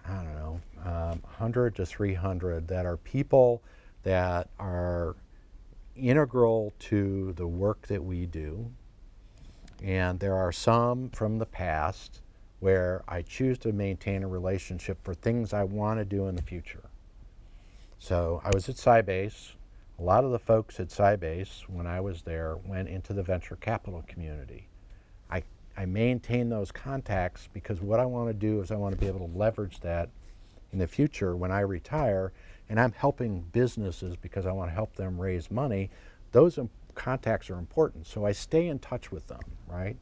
100 to 300 that are people that are integral to the work that we do. And there are some from the past where I choose to maintain a relationship for things I want to do in the future. So I was at Sybase. A lot of the folks at Sybase, when I was there, went into the venture capital community. I maintain those contacts because what I want to do is I want to be able to leverage that in the future when I retire, and I'm helping businesses because I want to help them raise money. Those contacts are important, so I stay in touch with them, right?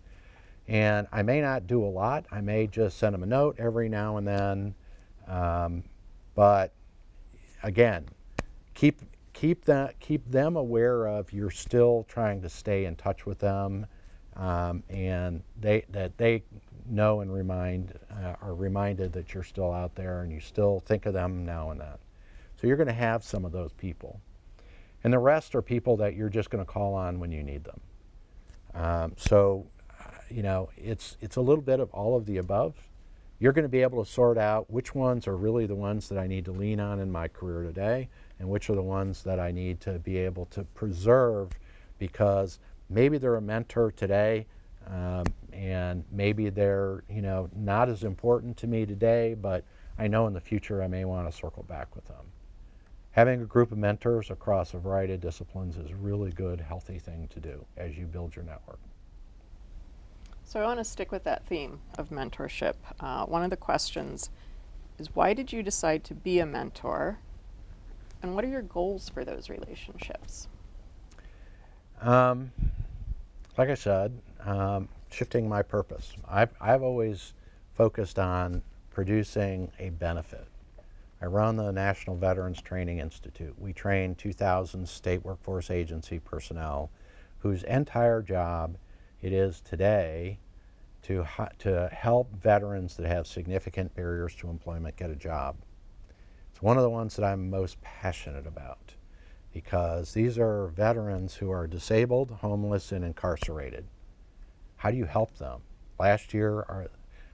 And I may not do a lot. I may just send them a note every now and then, but again, keep them aware of you're still trying to stay in touch with them, and they know and are reminded that you're still out there and you still think of them now and then. So you're going to have some of those people. And the rest are people that you're just going to call on when you need them. It's a little bit of all of the above. You're going to be able to sort out which ones are really the ones that I need to lean on in my career today and which are the ones that I need to be able to preserve because maybe they're a mentor today, and maybe they're not as important to me today, but I know in the future I may want to circle back with them. Having a group of mentors across a variety of disciplines is a really good, healthy thing to do as you build your network. So I want to stick with that theme of mentorship. One of the questions is, why did you decide to be a mentor, and what are your goals for those relationships? Like I said, shifting my purpose. I've always focused on producing a benefit. I run the National Veterans Training Institute. We train 2,000 state workforce agency personnel whose entire job it is today to help veterans that have significant barriers to employment get a job. It's one of the ones that I'm most passionate about because these are veterans who are disabled, homeless, and incarcerated. How do you help them? Last year,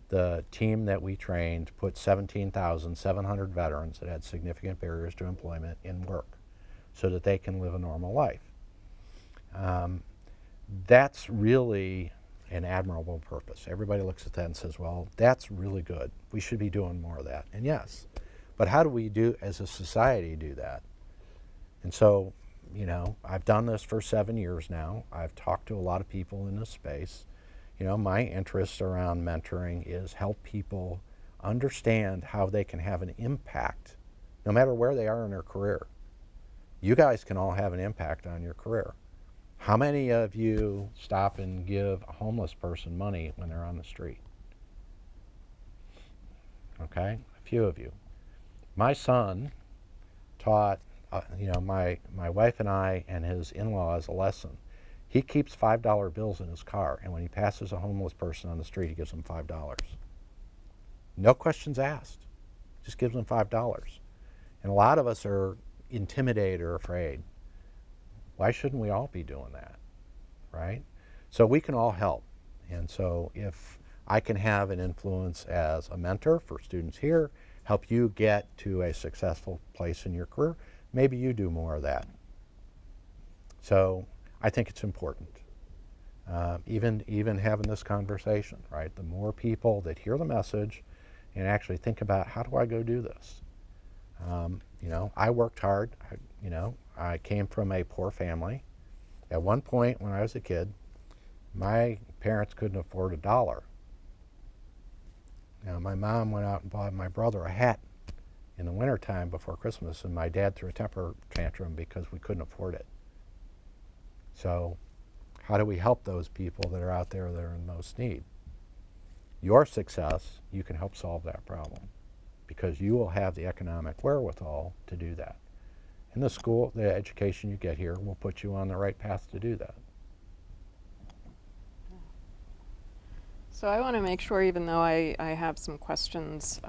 the team that we trained put 17,700 veterans that had significant barriers to employment in work so that they can live a normal life. That's really an admirable purpose. Everybody looks at that and says, well, that's really good. We should be doing more of that. And yes, but how do we do, as a society, do that? And so, you know, I've done this for 7 years now. I've talked to a lot of people in this space. You know, my interest around mentoring is help people understand how they can have an impact, no matter where they are in their career. You guys can all have an impact on your career. How many of you stop and give a homeless person money when they're on the street? Okay, a few of you. My son taught, you know, my wife and I and his in-laws a lesson. He keeps $5 bills in his car, and when he passes a homeless person on the street, he gives them $5. No questions asked, just gives them $5. And a lot of us are intimidated or afraid. Why shouldn't we all be doing that, right? So we can all help. And so if I can have an influence as a mentor for students here, help you get to a successful place in your career, maybe you do more of that. So I think it's important. Even having this conversation, right? The more people that hear the message and actually think about, how do I go do this? You know, I worked hard. You know, I came from a poor family. At one point when I was a kid, my parents couldn't afford $1. Now, my mom went out and bought my brother a hat in the wintertime before Christmas, and my dad threw a temper tantrum because we couldn't afford it. So how do we help those people that are out there that are in most need? Your success, you can help solve that problem because you will have the economic wherewithal to do that. And the school, the education you get here will put you on the right path to do that. So I want to make sure, even though I have some questions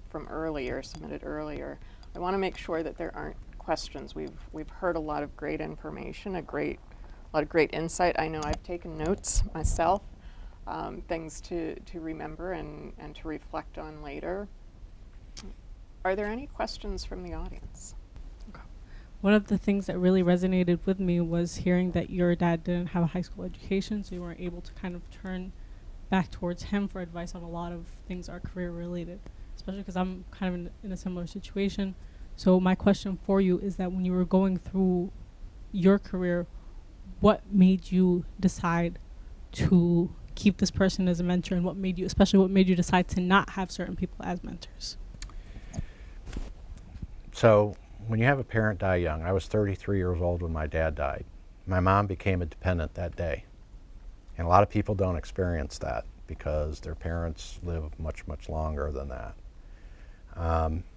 from earlier, submitted earlier, I want to make sure that there aren't questions. We've heard a lot of great information, a lot of great insight. I know I've taken notes myself, things to remember and to reflect on later. Are there any questions from the audience? One of the things that really resonated with me was hearing that your dad didn't have a high school education, so you weren't able to kind of turn back towards him for advice on a lot of things that are career related, especially because I'm kind of in a similar situation. So my question for you is that when you were going through your career, what made you decide to keep this person as a mentor, and what made you decide to not have certain people as mentors? So when you have a parent die young, I was 33 years old when my dad died. My mom became a dependent that day. And a lot of people don't experience that because their parents live much, much longer than that.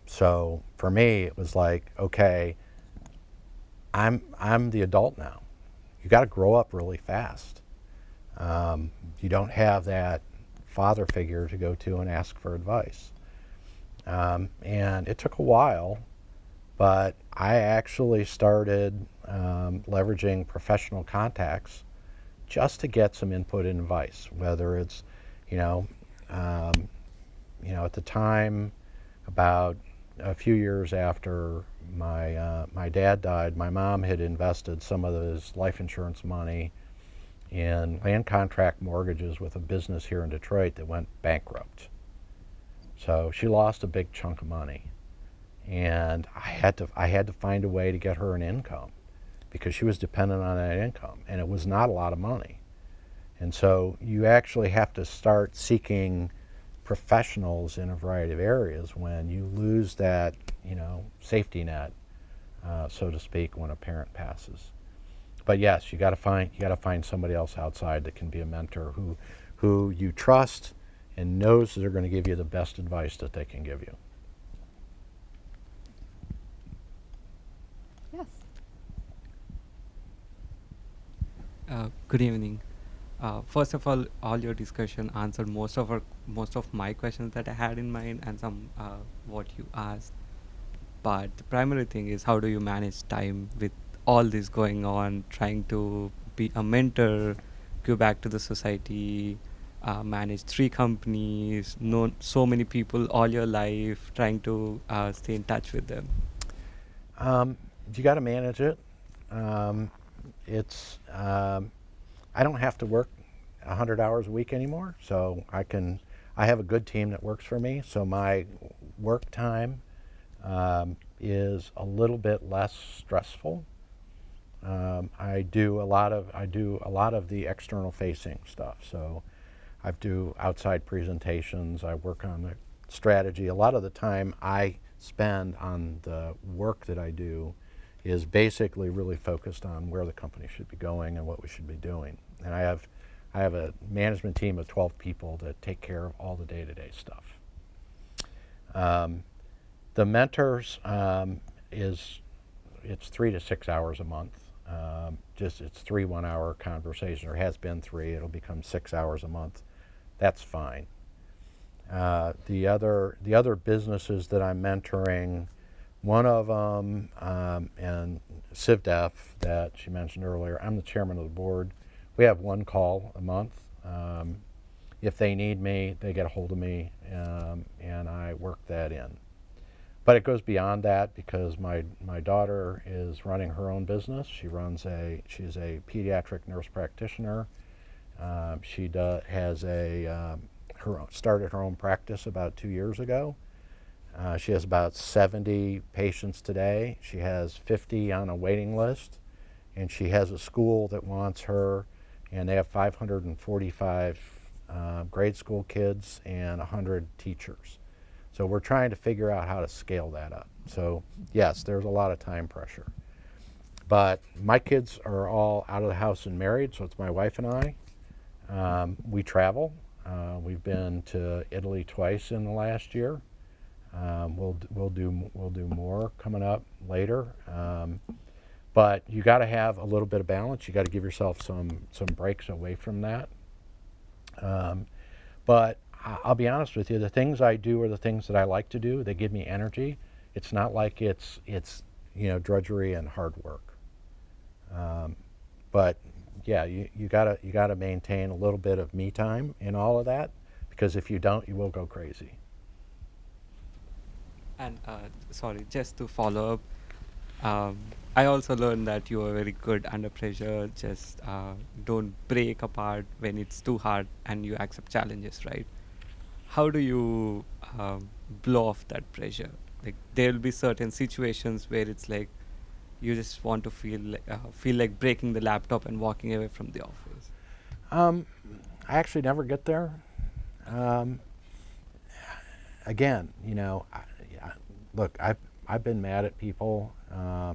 So for me, it was like, okay, I'm the adult now. You got to grow up really fast. You don't have that father figure to go to and ask for advice. And it took a while, but I actually started leveraging professional contacts just to get some input and advice, whether it's, at the time, about a few years after my dad died, my mom had invested some of his life insurance money in land contract mortgages with a business here in Detroit that went bankrupt. So she lost a big chunk of money. And I had to find a way to get her an income because she was dependent on that income, and it was not a lot of money. And so you actually have to start seeking professionals in a variety of areas when you lose that, safety net, so to speak, when a parent passes. But yes, you got to find somebody else outside that can be a mentor who you trust and knows that they're going to give you the best advice that they can give you. Yes. Good evening. First of all your discussion answered most of my questions that I had in mind and some what you asked. but the primary thing is how do you manage time with all this going on, trying to be a mentor, go back to the society, manage 3 companies, know so many people all your life, trying to stay in touch with them. You got to manage it. It's I don't have to work 100 hours a week anymore, so I have a good team that works for me, so my work time is a little bit less stressful. I do a lot of the external facing stuff, so I do outside presentations, I work on the strategy. A lot of the time I spend on the work that I do is basically really focused on where the company should be going and what we should be doing. And I have a management team of 12 people that take care of all the day-to-day stuff. The mentors it's 3 to 6 hours a month. It's 3 1-hour conversations, or has been 3. It'll become 6 hours a month. That's fine. The other businesses that I'm mentoring, one of them, and CivDef that she mentioned earlier, I'm the chairman of the board. We have 1 call a month. If they need me, they get a hold of me, and I work that in. But it goes beyond that because my daughter is running her own business. She's a pediatric nurse practitioner. She started her own practice about 2 years ago. She has about 70 patients today. She has 50 on a waiting list, and she has a school that wants her, and they have 545 grade school kids and 100 teachers. So we're trying to figure out how to scale that up. So yes, there's a lot of time pressure. But my kids are all out of the house and married, so it's my wife and I. We travel. We've been to Italy twice in the last year. We'll do more coming up later. But you got to have a little bit of balance. You got to give yourself some breaks away from that. But I'll be honest with you, the things I do are the things that I like to do. They give me energy. It's not like it's drudgery and hard work. But yeah, you gotta maintain a little bit of me time in all of that, because if you don't, you will go crazy. And sorry, just to follow up, I also learned that you are very good under pressure. Just don't break apart when it's too hard, and you accept challenges, right? How do you blow off that pressure? Like there will be certain situations where it's like you just want to feel like breaking the laptop and walking away from the office. I actually never get there. Again, look, I've been mad at people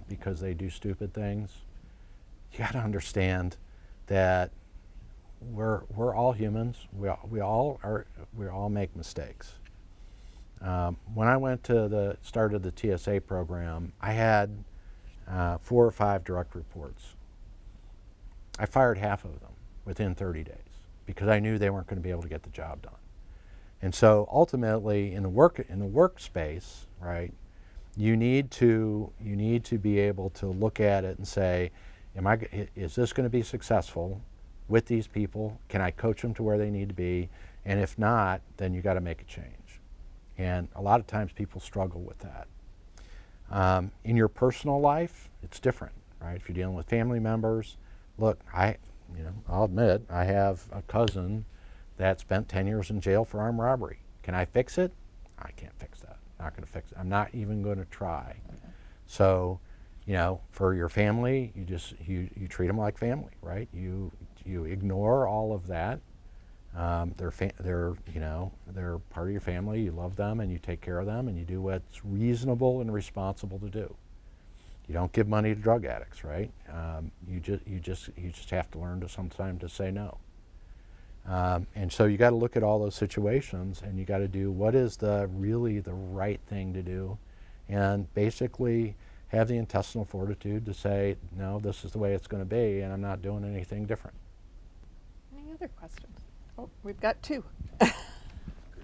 because they do stupid things. You got to understand that we're all humans. We all make mistakes. When I started the TSA program, I had 4 or 5 direct reports. I fired half of them within 30 days because I knew they weren't going to be able to get the job done. And so ultimately, in the workspace, right, you need to be able to look at it and say, is this going to be successful with these people? Can I coach them to where they need to be? And if not, then you got to make a change. And a lot of times people struggle with that. In your personal life, it's different, right? If you're dealing with family members, look, I'll admit, I have a cousin that spent 10 years in jail for armed robbery. Can I fix it? I can't fix that. Not going to fix it. I'm not even going to try. So, for your family, you treat them like family, right? You ignore all of that. They're part of your family. You love them and you take care of them and you do what's reasonable and responsible to do. You don't give money to drug addicts, right? You just have to learn sometimes to say no. And so you got to look at all those situations and you got to do what is really the right thing to do, and basically have the intestinal fortitude to say, no, this is the way it's going to be, and I'm not doing anything different. Any other questions? Oh, we've got 2.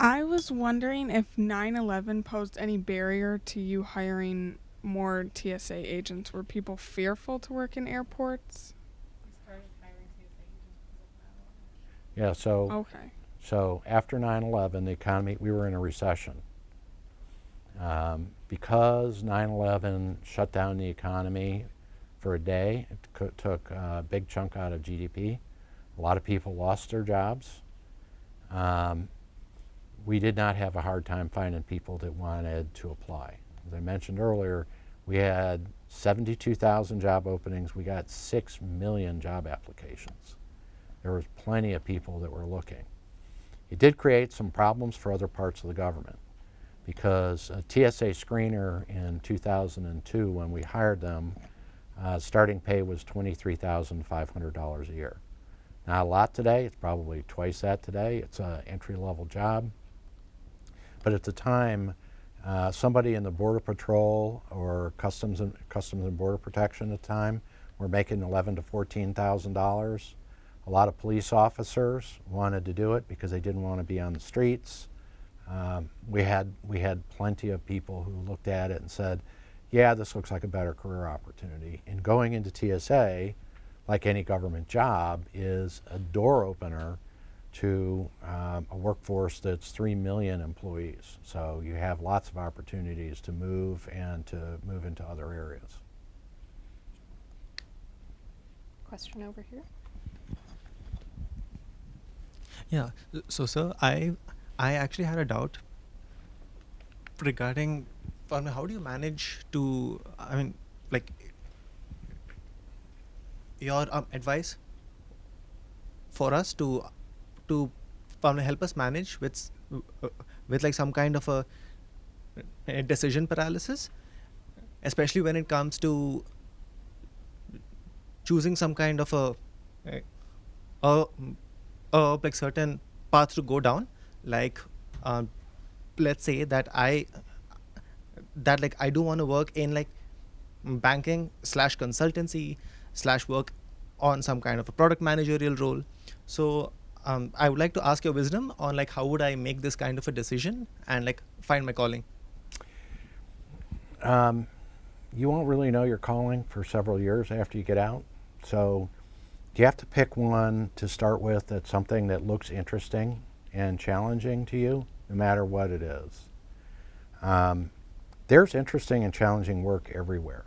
I was wondering if 9/11 posed any barrier to you hiring more TSA agents. Were people fearful to work in airports? Yeah, Okay. so after 9/11, the economy, we were in a recession. Because 9/11 shut down the economy for a day, it took a big chunk out of GDP. A lot of people lost their jobs. We did not have a hard time finding people that wanted to apply. As I mentioned earlier, we had 72,000 job openings. We got 6 million job applications. There was plenty of people that were looking. It did create some problems for other parts of the government because a TSA screener in 2002, when we hired them, starting pay was $23,500 a year. Not a lot today. It's probably twice that today. It's an entry-level job. But at the time, somebody in the Border Patrol or Customs and Border Protection at the time were making $11,000 to $14,000. A lot of police officers wanted to do it because they didn't want to be on the streets. We had plenty of people who looked at it and said, yeah, this looks like a better career opportunity. And going into TSA, like any government job, is a door opener to a workforce that's 3 million employees. So you have lots of opportunities to move and to move into other areas. Question over here. Yeah, so sir, I actually had a doubt regarding, how do you manage to, like, your advice for us to help us manage with like some kind of a decision paralysis, especially when it comes to choosing some kind of like certain path to go down, like let's say that I do want to work in like banking / consultancy / work on some kind of a product managerial role. So I would like to ask your wisdom on like how would I make this kind of a decision and like find my calling. You won't really know your calling for several years after you get out. So you have to pick one to start with that's something that looks interesting and challenging to you, no matter what it is. There's interesting and challenging work everywhere.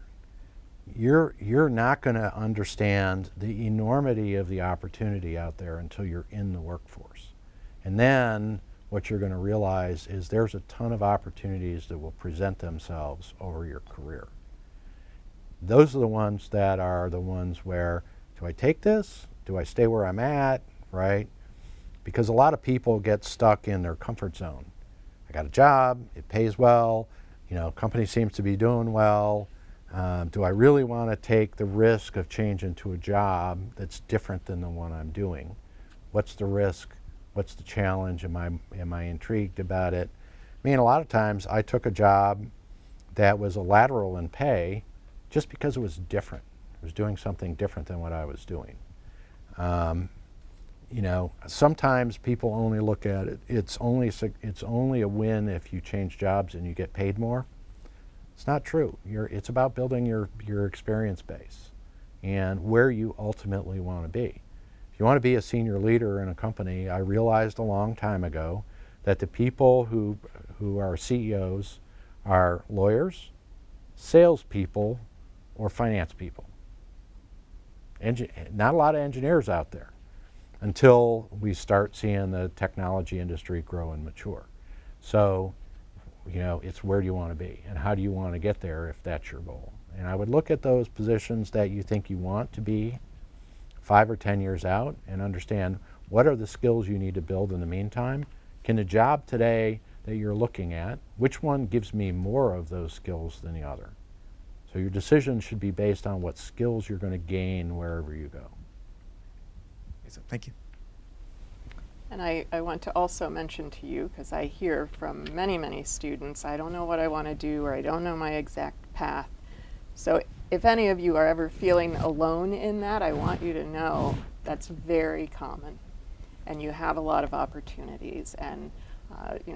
You're not going to understand the enormity of the opportunity out there until you're in the workforce. And then what you're going to realize is there's a ton of opportunities that will present themselves over your career. Those are the ones where, do I take this? Do I stay where I'm at, right? Because a lot of people get stuck in their comfort zone. I got a job, it pays well, company seems to be doing well. Do I really want to take the risk of changing to a job that's different than the one I'm doing? What's the risk? What's the challenge? Am I intrigued about it? I mean, a lot of times I took a job that was a lateral in pay just because it was different. It was doing something different than what I was doing. Sometimes people only look at it, it's only a win if you change jobs and you get paid more. It's not true. It's about building your experience base and where you ultimately want to be. If you want to be a senior leader in a company, I realized a long time ago that the people who are CEOs are lawyers, salespeople, or finance people. Not a lot of engineers out there until we start seeing the technology industry grow and mature. So, it's where do you want to be and how do you want to get there if that's your goal. And I would look at those positions that you think you want to be 5 or 10 years out and understand what are the skills you need to build in the meantime. Can the job today that you're looking at, which one gives me more of those skills than the other? So your decision should be based on what skills you're going to gain wherever you go. Okay, so thank you. And I want to also mention to you, because I hear from many, many students, I don't know what I want to do, or I don't know my exact path. So if any of you are ever feeling alone in that, I want you to know that's very common. And you have a lot of opportunities. And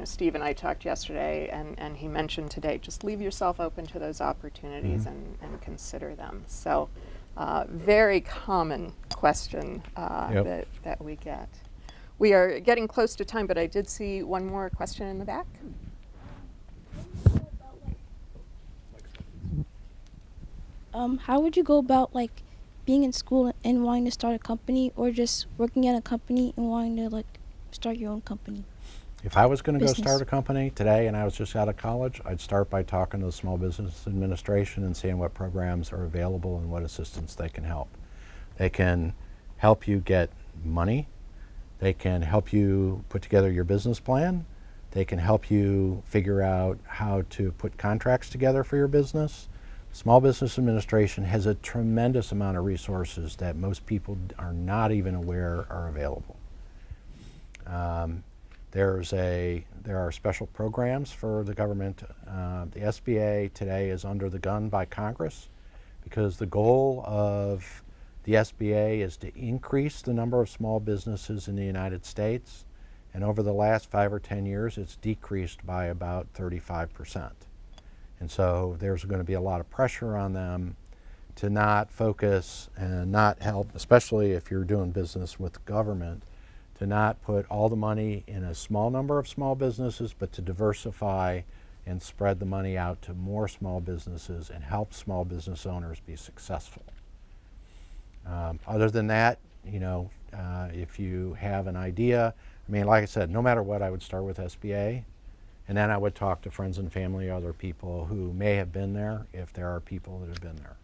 Steve and I talked yesterday, and he mentioned today, just leave yourself open to those opportunities and consider them. So, very common question Yep. that we get. We are getting close to time, but I did see one more question in the back. How would you go about like being in school and wanting to start a company, or just working at a company and wanting to like start your own company? If I was going to go Business. start a company today and I was just out of college, I'd start by talking to the Small Business Administration and seeing what programs are available and what assistance they can help. They can help you get money. They can help you put together your business plan. They can help you figure out how to put contracts together for your business. Small Business Administration has a tremendous amount of resources that most people are not even aware are available. There are special programs for the government. The SBA today is under the gun by Congress because the goal of the SBA is to increase the number of small businesses in the United States, and over the last 5 or 10 years it's decreased by about 35%. And so there's going to be a lot of pressure on them to not focus and not help, especially if you're doing business with the government, to not put all the money in a small number of small businesses, but to diversify and spread the money out to more small businesses and help small business owners be successful. Other than that, if you have an idea, like I said, no matter what, I would start with SBA, and then I would talk to friends and family, other people who may have been there, if there are people that have been there.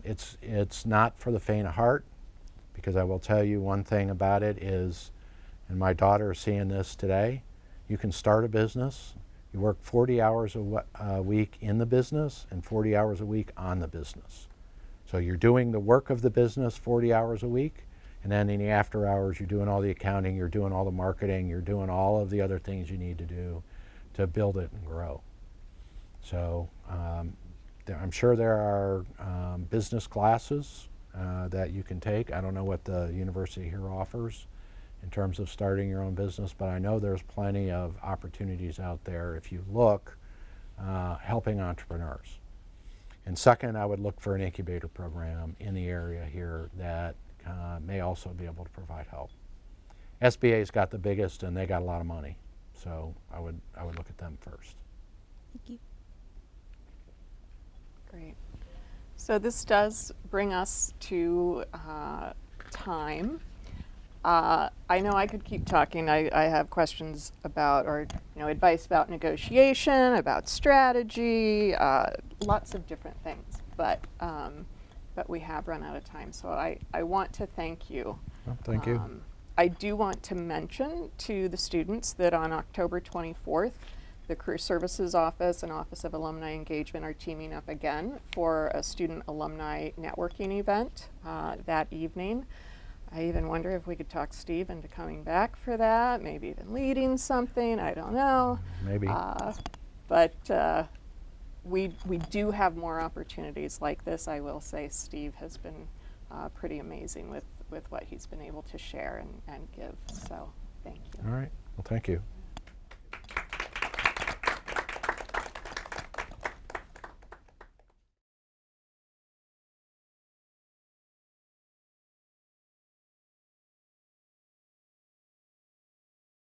It's not for the faint of heart, because I will tell you one thing about it is, and my daughter is seeing this today, you can start a business, you work 40 hours a week in the business and 40 hours a week on the business. So you're doing the work of the business 40 hours a week, and then in the after hours you're doing all the accounting, you're doing all the marketing, you're doing all of the other things you need to do to build it and grow. So I'm sure there are business classes that you can take. I don't know what the university here offers in terms of starting your own business, but I know there's plenty of opportunities out there if you look, helping entrepreneurs. And second, I would look for an incubator program in the area here that may also be able to provide help. SBA's got the biggest, and they got a lot of money, so I would look at them first. Thank you. Great. So this does bring us to time. I know I could keep talking. I have questions about, or advice about negotiation, about strategy, lots of different things. But we have run out of time. So I want to thank you. Well, thank you. I do want to mention to the students that on October 24th, the Career Services Office and Office of Alumni Engagement are teaming up again for a student alumni networking event that evening. I even wonder if we could talk Steve into coming back for that, maybe even leading something, I don't know. Maybe. But we do have more opportunities like this. I will say Steve has been pretty amazing with what he's been able to share and give, so thank you. All right. Well, thank you.